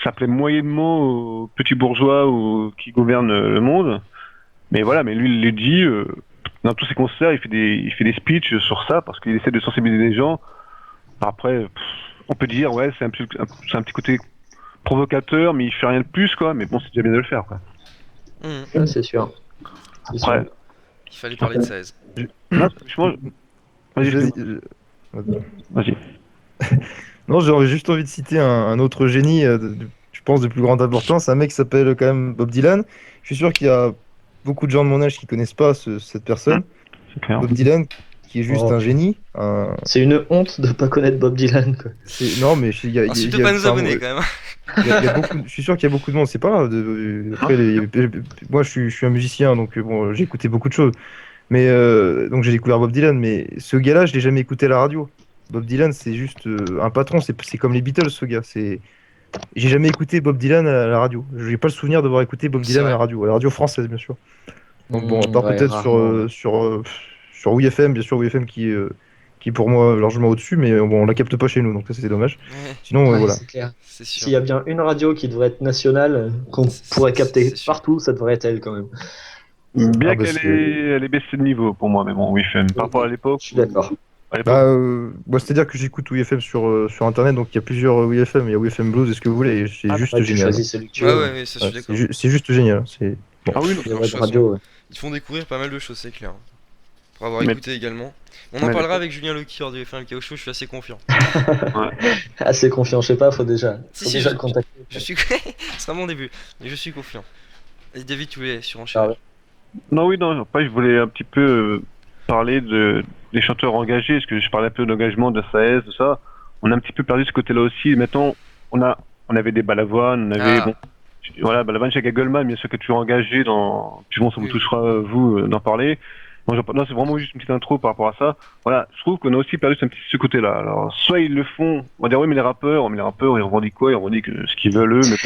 ça plaît moyennement aux petits bourgeois ou qui gouvernent le monde. Mais voilà, mais lui, il le dit, dans tous ses concerts, il fait des speeches sur ça parce qu'il essaie de sensibiliser les gens. Après, on peut dire, ouais, c'est un petit côté provocateur, mais il fait rien de plus, quoi. Mais bon, c'est déjà bien de le faire, quoi. Mhm. Ouais, c'est sûr. C'est sûr. Après, Il fallait parler de 16. non, franchement, vas-y, Vas-y, excuse-moi. Vas-y. non, j'aurais juste envie de citer un autre génie, je pense, de plus grande importance, un mec qui s'appelle quand même Bob Dylan. Je suis sûr qu'il y a beaucoup de gens de mon âge qui connaissent pas cette Hum, personne. c'est clair. Bob Dylan, qui est juste Oh, un génie. c'est une honte de pas connaître Bob Dylan, quoi. Non, mais Insulte pas nos enfin, abonnés quand même. il y a beaucoup, je suis sûr qu'il y a beaucoup de monde. C'est pas grave. Après, moi, je suis un musicien, donc bon, j'ai écouté beaucoup de choses. Mais donc j'ai découvert Bob Dylan, mais ce gars-là, je l'ai jamais écouté à la radio. Bob Dylan, c'est juste un patron. C'est comme les Beatles, ce gars. J'ai jamais écouté Bob Dylan à la radio. J'ai pas le souvenir d'avoir écouté Bob C'est Dylan vrai. à la radio française, bien sûr. Donc bon, à part Ouais, peut-être rarement. Ouais. sur WeFM, bien sûr, WeFM qui est pour moi largement au-dessus, mais bon, on la capte pas chez nous, donc ça c'est dommage. Ouais, Sinon, Ouais, voilà. c'est clair. c'est S'il sûr. y a bien une radio qui devrait être nationale, qu'on pourrait capter C'est sûr. partout, ça devrait être elle quand même. Ah Bien bah, elle est baissée de niveau pour moi, mais bon, oui, par rapport à l'époque, Je suis d'accord. c'est-à-dire que j'écoute WeFM sur internet, donc il y a plusieurs WeFM, il y a WeFM Blues, est-ce que vous voulez, et c'est ah, juste Ouais, tu génial. choisis celui que tu Ouais, veux. ouais, ouais, ça je suis Ouais, d'accord. c'est juste génial. C'est bon. ah oui, non, Les Leur web chanson. radio, ouais. Ils te font découvrir pas mal de choses, c'est clair. Pour avoir mais, écouté également. On en mais parlera avec Julien Lequier du FM Chaos Show, je suis assez confiant. ouais. Assez confiant, je sais pas, faut Si, faut si, déjà le contacter. je suis. C'est un bon début, mais je suis confiant. Et David, tu voulais Ah surenchérir. ouais. Non, oui, non, après, je voulais un petit peu parler des chanteurs engagés, parce que je parlais un peu d'engagement de Saez, tout ça. On a un petit peu perdu ce côté-là aussi. Maintenant, on avait des Balavoine, on avait, bon, Ah, voilà, Balavoine chez Gagelman, bien sûr que tu es engagé dans, puis bon, ça vous oui. touchera, vous, d'en parler. Moi, non, c'est vraiment juste une petite intro par rapport à ça. Voilà, je trouve qu'on a aussi perdu ce côté-là. Alors, soit ils le font, on va dire, oui, mais les rappeurs, ils revendiquent quoi? Ils revendiquent ce qu'ils veulent eux, mais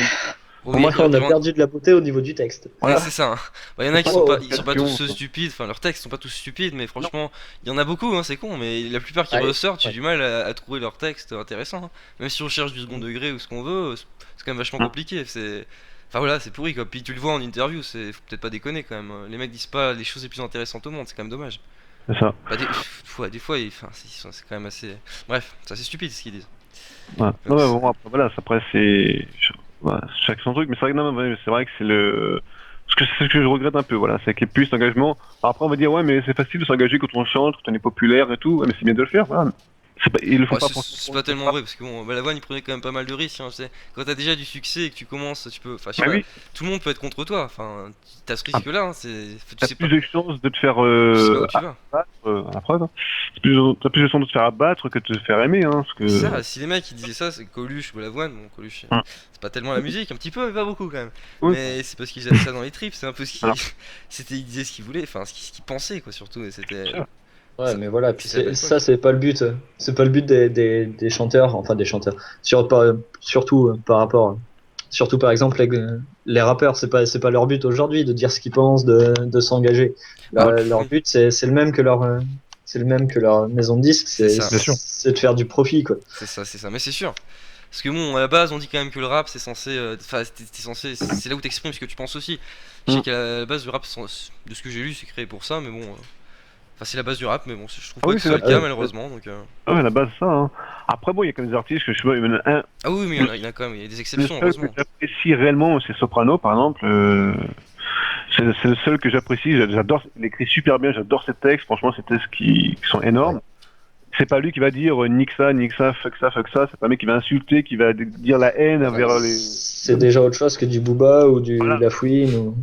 bon, Oui, Moi, on a il y en- perdu de la beauté au niveau du texte. Ouais, c'est ça. Hein. Bah, y en a qui sont Oh, pas, ils sont pas tous question, quoi. stupides. Enfin, leurs textes sont pas tous stupides, mais franchement, il y en a beaucoup. Hein, c'est con, mais la plupart qui Ouais, ressortent, j'ai ouais. du mal à trouver leurs textes intéressants. Hein. Même si on cherche du second degré ou ce qu'on veut, c'est quand même vachement compliqué. C'est, enfin voilà, c'est pourri quoi. Puis tu le vois en interview, c'est, faut peut-être pas déconner quand même. Les mecs disent pas les choses les plus intéressantes au monde, c'est quand même dommage. C'est ça. Bah, des fois, enfin, c'est quand même assez. Bref, ça c'est stupide ce qu'ils disent. Ouais. Donc, Ouais, bon, après, voilà, après c'est. Voilà, chaque son truc, mais c'est vrai que, non, ouais, c'est vrai que c'est le. C'est ce que je regrette un peu, voilà, c'est qu'il y ait plus d'engagement. Alors après, on va dire, ouais, mais c'est facile de s'engager quand on chante, quand on est populaire et tout, ouais, mais c'est bien de le faire, voilà. Ils le font ouais, pas c'est pas tellement vrai parce que bon, Balavoine il prenait quand même pas mal de risques. Hein, tu sais. Quand t'as déjà du succès et que tu commences, tu peux. Enfin, je sais Ah pas, oui, tout le monde peut être contre toi. Enfin, t'as ce ah, risque-là. Hein, tu t'as sais pas, plus de chances de te faire tu sais pas où tu vas. abattre, à la preuve. Hein. T'as plus de chances de te faire abattre que de te faire aimer, hein, parce C'est que. ça, si les mecs ils disaient ça, c'est Coluche ou Balavoine. Bon, Coluche, Hum. c'est pas tellement la musique, un petit peu, mais pas beaucoup quand même. Oui. Mais c'est parce qu'ils avaient ça dans les tripes, c'est un peu ce qu'ils. Alors. C'était, ils disaient ce qu'ils voulaient, enfin, ce qu'ils pensaient quoi, surtout. Et c'était. Sûr. Ouais, Ça- mais voilà, puis c'est la belle ça, époque. c'est pas le but. C'est pas le but des chanteurs, enfin des chanteurs. Surtout par rapport. Surtout par exemple, les rappeurs, c'est pas leur but aujourd'hui de dire ce qu'ils pensent, de s'engager. Bah, Leur oui, but, c'est le même que c'est le même que leur maison de disque, c'est ça. Bien sûr. c'est de faire du profit, quoi. C'est ça, c'est ça. Mais c'est sûr. Parce que bon, à la base, on dit quand même que le rap, c'est censé. Enfin, t'es censé. C'est là où t'exprimes ce que tu penses aussi. Je sais Mm. qu'à la base, le rap, de ce que j'ai lu, c'est créé pour ça, mais bon. Enfin, c'est la base du rap, mais bon, je trouve Ah pas oui, que ce c'est soit la le cas, base. malheureusement. Donc, Ah ouais, la base, ça. Hein. Après, bon, il y a quand même des artistes que je sais pas, il y en a un. ah oui, mais il y en a quand même, il y a des Le exceptions, seul que heureusement. j'apprécie réellement, c'est Soprano, par exemple. C'est le seul que j'apprécie. J'adore, il écrit super bien. J'adore ses textes. Franchement, ses textes qui sont énormes. C'est pas lui qui va dire nique ça, fuck ça, fuck ça. C'est pas un mec qui va insulter, qui va dire la haine envers les. C'est déjà autre chose que du Booba ou du Voilà. Lafouine.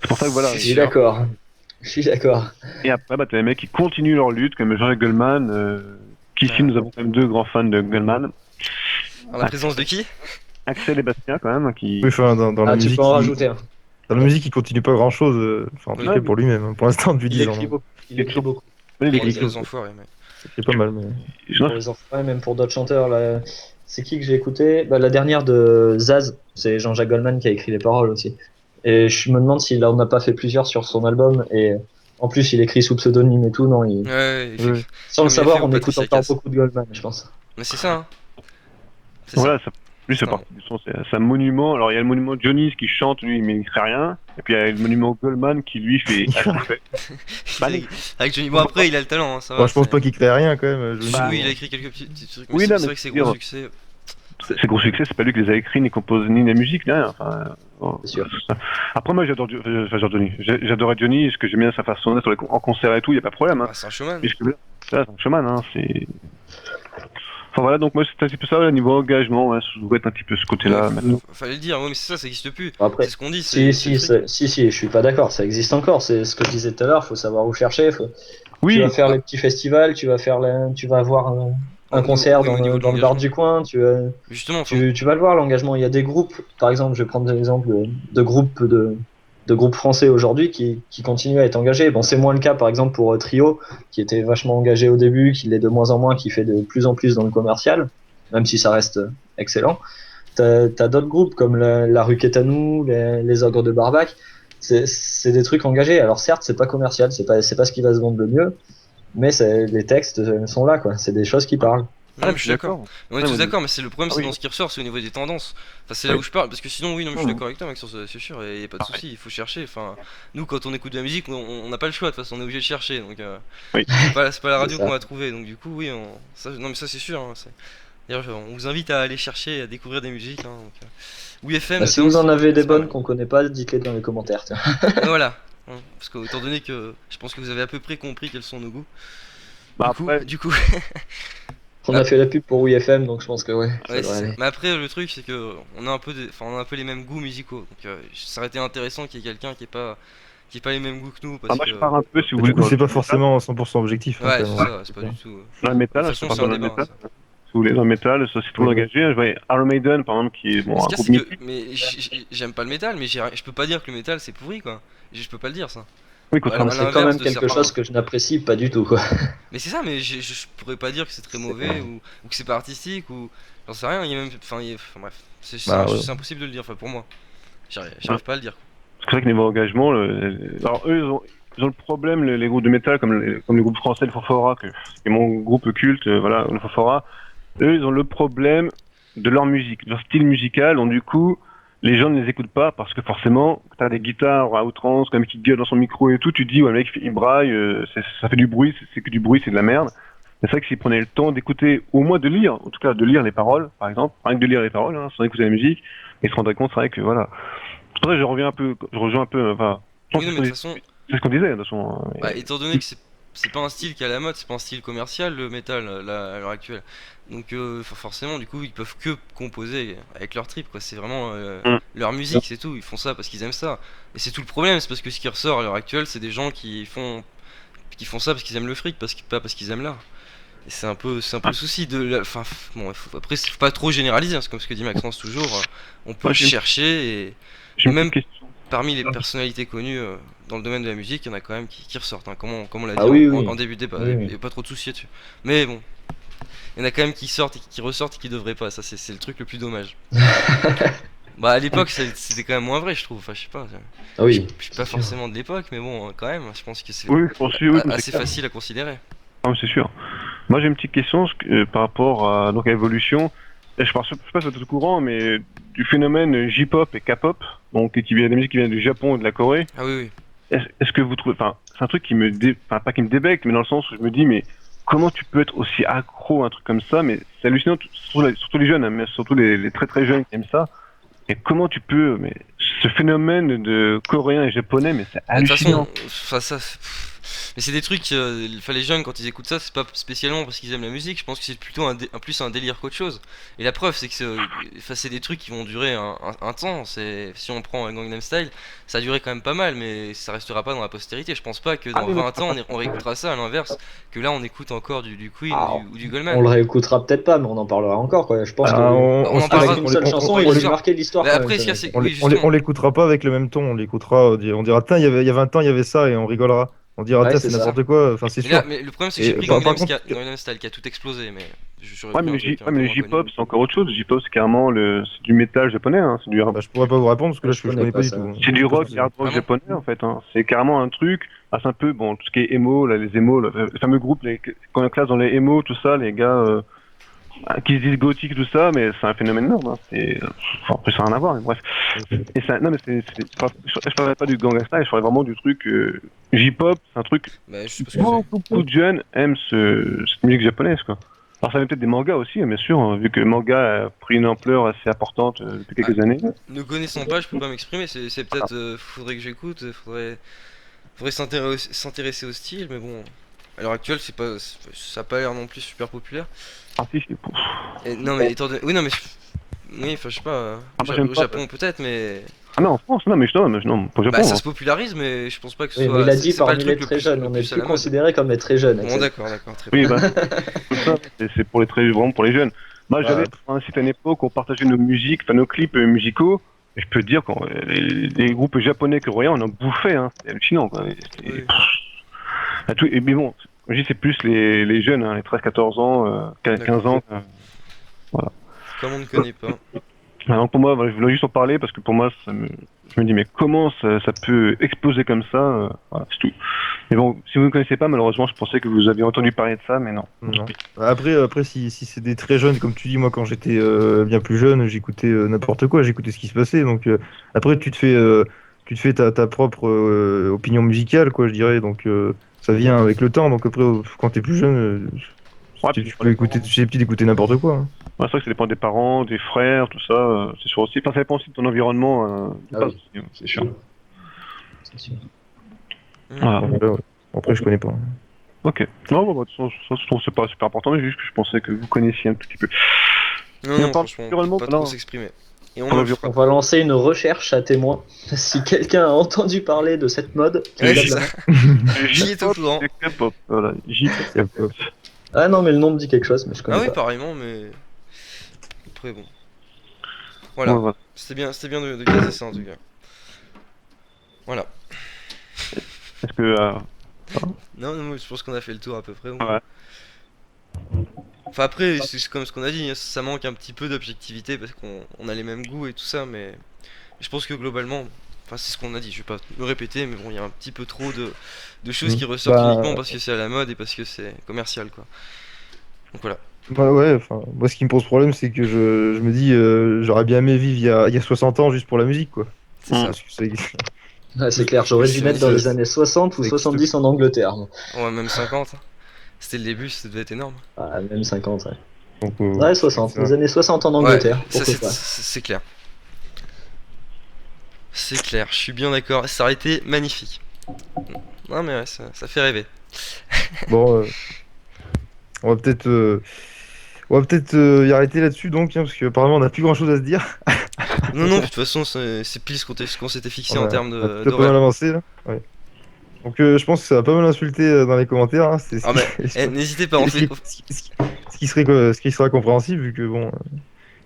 C'est pour ça que voilà. C'est Je suis sûr. d'accord. Je suis d'accord. Et après, bah, t'as les mecs qui continuent leur lutte, comme Jean-Jacques Goldman, qui ici Ouais. nous avons quand même deux grands fans de Goldman. En la présence de qui? Axel et Bastien, quand même, qui. Oui, enfin, dans la Ah, tu musique, peux en rajouter un. dans la musique, il continue pas grand-chose. Enfin, en tout Oui. cas pour lui-même. Hein. Pour l'instant, depuis Il 10 ans. écrit hein. beaucoup. Il écrit beaucoup. Oui, Il Pour écrit les enfoirés, mais. C'est pas mal. Mais... Non, Pour les enfants, et même pour d'autres chanteurs. Là. C'est qui que j'ai écouté? Bah, la dernière de Zaz, c'est Jean-Jacques Goldman qui a écrit les paroles aussi. Et je me demande s'il en a pas fait plusieurs sur son album. Et en plus, il écrit sous pseudonyme et tout. Non, Ouais, Ouais. sans le Comme il a fait savoir, au on écoute Patricia encore Cass. beaucoup de Goldman, je pense. mais c'est ça, hein. C'est voilà, ça, lui, c'est Non. parti du son. C'est un monument. Alors, il y a le monument Johnny qui chante, lui, mais il fait rien. Et puis, il y a le monument Goldman qui, lui, fait. ça. Avec Johnny. Bon, après, il a le talent, hein, ça va. Bon, je pense c'est- pas qu'il crée rien quand même. Oui, Johnny. oui, il a écrit quelques petits trucs. Mais Oui, c'est non, c'est mais vrai que c'est je veux gros dire, succès. C'est gros succès, c'est pas lui qui les a écrits, ni composés, ni la musique, ni rien. Enfin, C'est sûr. ça. Après, moi, j'adore Johnny. J'adorais Johnny, parce que j'aime bien sa façon d'être en concert et tout, il y a pas de problème. Hein. Ah, c'est un showman. Mais c'est un showman, hein, c'est. Enfin voilà, donc moi c'est un petit peu ça, au niveau engagement, ouais, je voudrais être un petit peu ce côté-là. maintenant. Fallait le dire, ouais, mais c'est ça, ça existe plus. Après, C'est ce qu'on dit. si, je suis pas d'accord, ça existe encore. C'est ce que je disais tout à l'heure, faut savoir où chercher. Tu Oui, vas faire les petits festivals, tu vas avoir un concert oui, au niveau de dans le bar l'engagement. du coin, Justement, tu vas le voir l'engagement. Il y a des groupes, par exemple, je vais prendre l'exemple de groupes français aujourd'hui qui continuent à être engagés. Bon, c'est moins le cas, par exemple, pour Trio, qui était vachement engagé au début, qui l'est de moins en moins, qui fait de plus en plus dans le commercial, même si ça reste excellent. T'as d'autres groupes comme la Rue Quétanou, les Ogres de Barbac. C'est des trucs engagés. Alors certes, c'est pas commercial, c'est pas ce qui va se vendre le mieux, mais les textes sont là, quoi. C'est des choses qui parlent. non, mais je suis d'accord. On est Ouais, tous mais- d'accord, mais c'est le problème, Ah c'est oui. dans ce qui ressort, c'est au niveau des tendances. Enfin, c'est là Oui. où je parle, parce que sinon, oui, non, mais je suis Mhm. d'accord avec toi, mec, sur ça, c'est sûr, et y a pas de Pareil. souci, il faut chercher. Enfin, nous, quand on écoute de la musique, on n'a pas le choix, de toute façon, on est obligé de chercher. Donc, Oui. c'est pas la radio C'est ça. qu'on va trouver. Donc, du coup, oui, non, mais ça, c'est sûr. Hein, d'ailleurs, on vous invite à aller chercher, à découvrir des musiques. Hein, donc, oui, FM, Bah, si notamment, vous en avez des c'est pas bonnes mal. qu'on connaît pas, dites-les dans les commentaires. Tiens. Voilà. Hein, parce que, étant donné que je pense que vous avez à peu près compris quels sont nos goûts. Bah, Du coup, après, du coup, On a fait la pub pour WFM, donc je pense que ouais, ça ouais, devrait c'est ça. aller. Mais après, le truc, c'est que on a un peu, on a un peu les mêmes goûts musicaux. Donc, ça aurait été intéressant qu'il y ait quelqu'un qui ait pas les mêmes goûts que nous, parce moi que je pars un peu si vous Du voulez. coup, dans c'est le pas métal. forcément 100% objectif. hein, ouais, quand c'est même. ça, c'est pas du tout. Dans le métal, De je toute façon, pars c'est dans un le débat. métal. Ça. Si vous voulez, dans le métal, ça c'est tout engagé. Je voyais Iron Maiden, par exemple, qui est bon, Ce un qu'il y a, groupe c'est mythique. que, mais j'aime pas le métal, mais je peux pas dire que le métal c'est pourri, quoi. Je peux pas le dire ça. Oui, À contrairement. C'est l'inverse quand même de quelque certains. chose que je n'apprécie pas du tout, quoi. Mais c'est ça, mais je pourrais pas dire que c'est très mauvais ou que c'est pas artistique ou j'en sais rien. Il y a même, enfin, bref, Bah ouais. c'est impossible de le dire. Enfin pour moi, Ouais. j'arrive pas à le dire. C'est vrai que niveau engagement, alors eux, ils ont le problème, les groupes de métal, comme le groupe français, le Fofora, qui est mon groupe culte, voilà, le Fofora. Eux, ils ont le problème de leur musique, de leur style musical, donc du coup, les gens ne les écoutent pas parce que forcément, t'as des guitares à outrance, comme qui gueule dans son micro et tout, tu te dis, ouais, le mec, il braille, ça fait du bruit, c'est que du bruit, c'est de la merde. Mais c'est vrai que s'ils prenaient le temps d'écouter, au moins de lire, en tout cas de lire les paroles, par exemple, rien que de lire les paroles, hein, sans écouter la musique, ils se rendraient compte, c'est vrai que voilà. C'est pour ça que je rejoins un peu, enfin, je pense Oui, que non, mais de toute façon, c'est ce qu'on disait, de toute façon. bah, étant donné que c'est pas un style qui est à la mode, c'est pas un style commercial le métal là, à l'heure actuelle. Donc forcément, du coup, ils peuvent que composer avec leur trip, quoi. C'est vraiment Mm. leur musique, c'est tout. Ils font ça parce qu'ils aiment ça. Et c'est tout le problème, c'est parce que ce qui ressort à l'heure actuelle, c'est des gens qui font ça parce qu'ils aiment le fric, pas parce qu'ils aiment l'art. Et c'est un peu le souci de enfin, bon, après, faut pas trop généraliser, hein, c'est comme ce que dit Maxence toujours. On peut Moi, chercher j'ai et une même petite question. parmi les personnalités connues dans le domaine de la musique, il y en a quand même qui ressortent, hein, comme on l'a Ah dit oui, en oui. début de débat. Oui, Il oui. n'y a pas trop de soucis là-dessus. Mais bon, il y en a quand même qui sortent et qui ressortent et qui devraient pas. Ça, c'est le truc le plus dommage. Bah, à l'époque, c'était quand même moins vrai, je trouve. Enfin, je sais pas. Ah oui. Je suis pas forcément de l'époque, mais bon, quand même, je pense que c'est Oui, je pense que oui, mais c'est assez clair. facile à considérer. Ah, mais c'est sûr. Moi, j'ai une petite question par rapport à, donc, à l'évolution. Et je sais pas si vous êtes au courant, mais du phénomène J-pop et K-pop, donc qui vient des musiques qui viennent du Japon et de la Corée. Ah oui, oui. Est-ce que vous trouvez, enfin, c'est un truc qui enfin, pas qui me débecte, mais dans le sens où je me dis, mais comment tu peux être aussi accro à un truc comme ça? Mais c'est hallucinant, surtout les jeunes, hein, mais surtout les très très jeunes qui aiment ça. Et comment tu peux, mais ce phénomène de coréen et japonais, mais c'est Mais de toute hallucinant. façon, enfin, mais c'est des trucs, enfin, les jeunes quand ils écoutent ça, c'est pas spécialement parce qu'ils aiment la musique, je pense que c'est plutôt plus un délire qu'autre chose. Et la preuve, c'est que enfin, c'est des trucs qui vont durer un temps. Si on prend Gangnam Style, ça a duré quand même pas mal, mais ça restera pas dans la postérité. Je pense pas que Ah dans oui, non. 20 ans on réécoutera ça, à l'inverse, que là on écoute encore du Queen Ah, ou du on Goldman. le réécoutera peut-être pas, mais on en parlera encore, quoi. Je pense Ah, que Bah, on en on- avec parlera. une seule chanson, on il a dû l'histoire. marquer l'histoire Mais quand après, même, ce mec. on oui, on justement. l'écoutera pas avec le même ton, on l'écoutera, on dira, tiens, il y avait un temps, il y avait ça, et on rigolera. On dira, Ouais, tiens, c'est c'est ça. n'importe quoi, enfin, c'est Mais là, sûr. mais le problème c'est que j'ai Et pris par contre, Gangnam Style qui a tout explosé, mais j'aurais Ouais, pris mais un truc un ouais, peu mais le moins connu. J-pop, c'est encore autre chose. Le J-pop, c'est carrément c'est du métal japonais, hein. bah, je pourrais pas vous répondre parce que là, Je je connais connais pas pas du ça. tout. C'est du rock, C'est- du hard rock Ah bon? japonais, en fait, hein. C'est carrément un truc. Ah, c'est un peu, bon, tout ce qui est emo, là, les emo, les fameux groupes, qu'on classe dans les emo, tout ça, les gars, qui se disent gothiques, tout ça, mais c'est un phénomène énorme, hein. Enfin, en plus, ça n'a rien à voir, mais bref. Et ça, non, mais je parlerais pas du Gangnam Style, je parlerais vraiment du truc, J-pop, c'est un truc, Bah, je sais pas ce que c'est. beaucoup de jeunes aiment cette musique japonaise, quoi. Alors ça vient peut-être des mangas aussi, hein, bien sûr, hein, vu que le manga a pris une ampleur assez importante depuis Ah, quelques années. ne connaissant pas, je peux pas m'exprimer. C'est peut-être. Faudrait que j'écoute, faudrait s'intéresser au style, mais bon. À l'heure actuelle, ça a pas l'air non plus super populaire. Ah si, Non, mais étant donné. Oui, non, mais. Oui, enfin, je sais pas. Ah, moi, j'aime Au pas, Japon, peut-être, mais. Ah non, en France, non, mais non, pas au Japon. Bah, ça Hein. se popularise, mais je pense pas que ce Oui, mais soit. il a dit C'est pas le parmi les truc très jeunes. le On n'est plus à plus la mode. considéré comme les très jeunes, Bon, Axel. d'accord, très bien. Oui, bah, c'est ça, c'est pour les très, vraiment pour les jeunes. Moi, Bah, j'avais un site à une époque où on partageait nos musiques, enfin nos clips musicaux, et je peux te dire, quand les groupes japonais coréens, on en bouffait, hein. C'était hallucinant, quoi. Oui. Mais bon, je dis, c'est plus les jeunes, hein, les 13-14 ans, 15 ans. Voilà. Comme on ne connaît pas. Donc pour moi, voilà, je voulais juste en parler parce que pour moi, je me dis, mais comment ça peut exploser comme ça voilà, c'est tout. Mais bon, si vous ne connaissez pas, malheureusement, je pensais que vous aviez entendu parler de ça, mais non. Non. Après si c'est des très jeunes, comme tu dis, moi quand j'étais bien plus jeune, j'écoutais n'importe quoi, j'écoutais ce qui se passait. Donc après tu te fais ta propre opinion musicale, quoi, je dirais. Donc ça vient avec le temps. Donc après, quand t'es plus jeune, Ouais, tu peux écouter, tu es petit d'écouter n'importe quoi, hein. Ouais, c'est vrai que ça dépend des parents, des frères, tout ça, c'est sûr aussi. Enfin, ça dépend aussi de ton environnement, Ah pas oui. aussi, c'est sûr. C'est sûr. Voilà. Donc, ouais. Après, je connais pas. Ok. Non, bon, bah, de toute façon, ça, je trouve que c'est pas super important, mais juste que je pensais que vous connaissiez un tout petit peu. Non, Et on non, parle franchement, environnement, pas non. trop s'exprimer. Et on Pour le l'environnement. On va lancer une recherche à témoins. Si quelqu'un a entendu parler de cette mode, qu'il Ouais, lève c'est la ça. main. Qui est au courant? Et K-pop, voilà. K-pop. Ah non, mais le nom me dit quelque chose, mais je connais Ah oui, pas. pareillement, mais. Après, bon. Voilà. Ouais, voilà. C'était bien de caser ça en tout cas. Voilà. Est-ce que que. Non, non, je pense qu'on a fait le tour à peu près. Ouais. Enfin après, c'est comme ce qu'on a dit, hein, ça manque un petit peu d'objectivité parce qu'on a les mêmes goûts et tout ça, mais je pense que globalement, enfin c'est ce qu'on a dit, je vais pas me répéter, mais bon, il y a un petit peu trop de choses qui ressortent Bah, uniquement parce que c'est à la mode et parce que c'est commercial, quoi. Donc voilà. Bah ouais, enfin, moi ce qui me pose problème, c'est que je me dis, j'aurais bien aimé vivre il y a 60 ans juste pour la musique, quoi. C'est ça. Parce que ça existe. Ouais, c'est clair, j'aurais dû C'est mettre dans les magnifique. années 60 ou Ça existe 70 en Angleterre. moi. Ouais, même 50, hein. C'était le début, ça devait être énorme. Ah, même 50, ouais. Donc, Ouais, 60, les années 60 en Angleterre, Ouais, ça pourquoi c'est pas. c'est clair. C'est clair, je suis bien d'accord, ça aurait été magnifique. Non mais ouais, ça fait rêver. Bon, on va peut-être y arrêter là-dessus, donc, hein, parce qu'apparemment on n'a plus grand-chose à se dire. Non, non, de toute façon, c'est pile ce qu'on s'était fixé en termes On a plutôt pas mal d'horaire. avancé, là. Ouais. Donc je pense que ça va pas mal insulter dans les commentaires, hein. C'est ce Ah qui, bah, n'hésitez pas, on ce fait. qui- ce qui serait, ce qui sera compréhensible, vu que bon,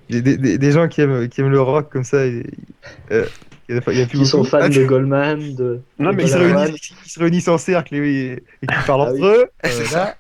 des gens qui aiment le rock comme ça, euh, il y a plus Qui sont beaucoup. fans de Goldman, de Non, mais Qui se Balavoine. réunissent, qui se réunissent en cercle et qui parlent Ah entre oui. eux. C'est Là,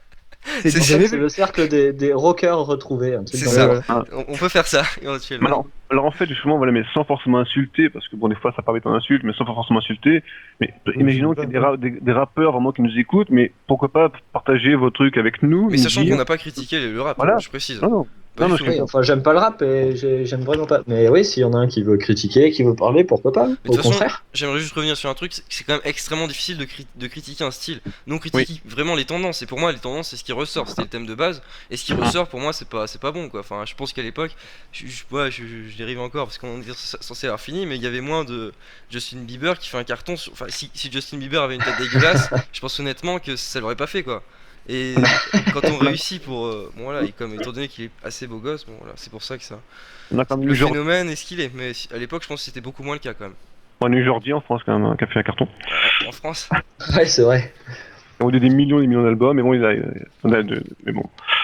c'est C'est du ça, jamais C'est vu. le cercle des rockers retrouvés, un truc C'est dans ça. le Ouais, genre. voilà. On peut faire ça, Mais éventuellement. alors en fait, justement, voilà, mais sans forcément insulter, parce que bon, des fois ça paraît être un insulte, mais sans forcément insulter. Mais imaginons qu'il y ait des rappeurs vraiment qui nous écoutent, mais pourquoi pas partager vos trucs avec nous, Mais nous sachant dire. qu'on n'a pas critiqué le rap, Voilà. je précise. Non, non. Pas Non, du non, tout. je suis Oui, enfin, j'aime pas le rap et j'aime vraiment pas. Mais oui, s'il y en a un qui veut critiquer, qui veut parler, pourquoi pas? Mais de Au toute façon, contraire. j'aimerais juste revenir sur un truc, c'est quand même extrêmement difficile de critiquer un style. Nous on critique vraiment les tendances, et pour moi les tendances c'est ce qui ressort, c'était le thème de base, et ce qui ressort pour moi c'est pas bon quoi. Enfin je pense qu'à l'époque, je dérive encore parce qu'on est censé avoir fini, mais il y avait moins de Justin Bieber qui fait un carton enfin si Justin Bieber avait une tête dégueulasse, je pense honnêtement que ça l'aurait pas fait quoi. Et quand on réussit pour bon voilà, et comme étant donné qu'il est assez beau gosse, bon voilà, c'est pour ça que ça On a quand même le eu Jordi, phénomène est ce qu'il est, mais à l'époque je pense que c'était beaucoup moins le cas quand même. on a eu Jordi en France quand même, qui a fait un carton. En France. Ouais, c'est vrai. Il a vendu des millions et des millions d'albums, mais bon, mais bon,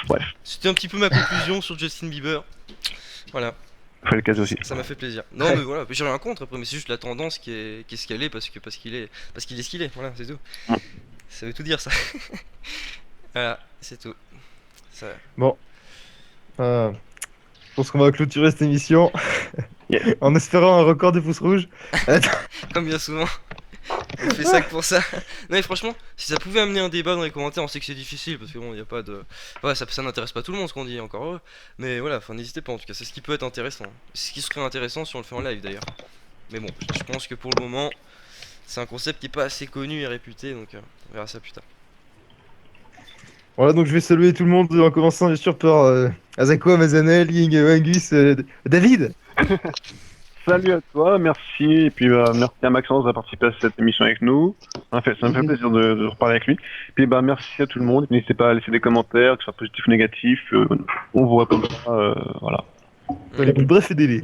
bref, C'était un petit peu ma conclusion sur Justin Bieber. Voilà, il fallait le caser aussi. ça m'a fait plaisir. Non mais voilà, j'ai rien contre après, mais c'est juste la tendance qui est ce qu'elle est parce qu'il est ce qu'il est. Voilà, c'est tout. Mm. Ça veut tout dire ça. Voilà, c'est tout. Ça... Bon, je pense qu'on va clôturer cette émission Yeah. en espérant un record de pouces rouges. Comme bien souvent. On fait ça que pour ça. Non mais franchement, si ça pouvait amener un débat dans les commentaires, on sait que c'est difficile parce que bon, il y a pas de ouais, ça n'intéresse pas tout le monde ce qu'on dit encore heureux. Mais voilà, enfin n'hésitez pas en tout cas, c'est ce qui peut être intéressant. C'est ce qui serait intéressant si on le fait en live d'ailleurs. Mais bon, je pense que pour le moment, c'est un concept qui est pas assez connu et réputé donc on verra ça plus tard. Voilà, donc je vais saluer tout le monde en commençant bien sûr par Azako, Mazanel, Ying, Angus, David. Salut à toi, merci, et puis merci à Maxence d'avoir participé à cette émission avec nous. Ça me fait plaisir de reparler avec lui. Puis merci à tout le monde, n'hésitez pas à laisser des commentaires, que ce soit positif ou négatif, on vous répondra, voilà. Les plus brefs et délais.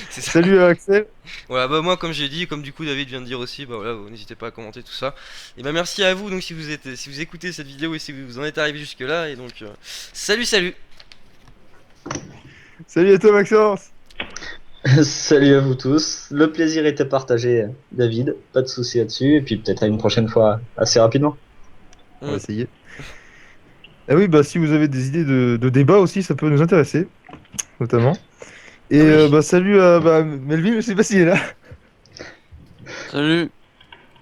C'est ça. Salut Axel. Voilà, bah moi comme j'ai dit, comme du coup David vient de dire aussi, bah voilà, n'hésitez pas à commenter tout ça. Et bah merci à vous donc si vous écoutez cette vidéo et si vous en êtes arrivé jusque là et donc salut. Salut à toi Maxence. Salut à vous tous. Le plaisir était partagé, David. Pas de souci là-dessus. Et puis peut-être à une prochaine fois assez rapidement. On va essayer. Ah oui, bah si vous avez des idées de débat aussi, ça peut nous intéresser, notamment. Et bah salut à Melvin, je sais pas s'il est là. Salut.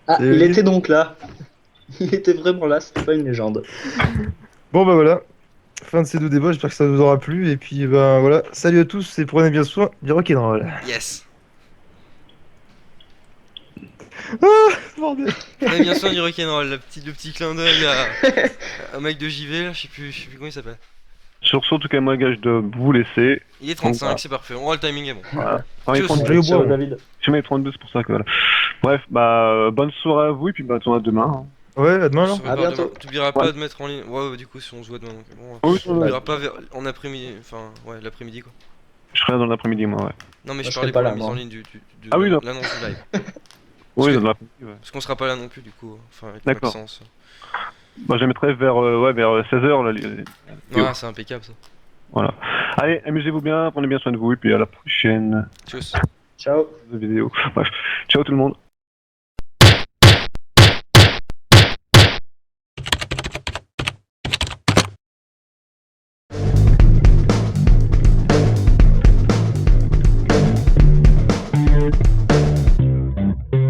Ah, Salut. il était donc là. Il était vraiment là, c'était pas une légende. Bon bah voilà, fin de ces deux débats, j'espère que ça vous aura plu. Et puis bah voilà, salut à tous et prenez bien soin du rock'n'roll. Yes. Bordel. Prenez bien soin du rock'n'roll, le petit clin d'œil à un mec de JV là, je sais plus comment il s'appelle. Sur ce, en tout cas, moi, gars, je dois vous laisser. Il est 35, Voilà. c'est parfait, on voit le timing est bon. Voilà. Enfin, il est Tchuss. 32, Allez au Ciao, bois. David. je mets 32, c'est pour ça que voilà. Bref, bonne soirée à vous, et puis on à demain. Ouais, à demain On alors. se À repart bientôt. demain. T'oublieras pas de mettre en ligne. Ouais, du coup si on se voit demain donc bon. Oui, T'oublieras pas en après-midi, enfin ouais l'après-midi quoi. je serai là dans l'après-midi, moi, ouais. Non mais Moi, je je parlais serai pas pour la là, mise moi. en ligne de Ah oui, non. l'annonce du live. Oui, que- dans l'après-midi, ouais. Parce qu'on sera pas là non plus du coup, enfin avec D'accord. Maxence. Bah, je la mettrai vers 16h, là. Ouais, c'est impeccable ça. Voilà. Allez, amusez-vous bien, prenez bien soin de vous, et puis à la prochaine Tchuss. Ciao. vidéo. Bref, ciao tout le monde.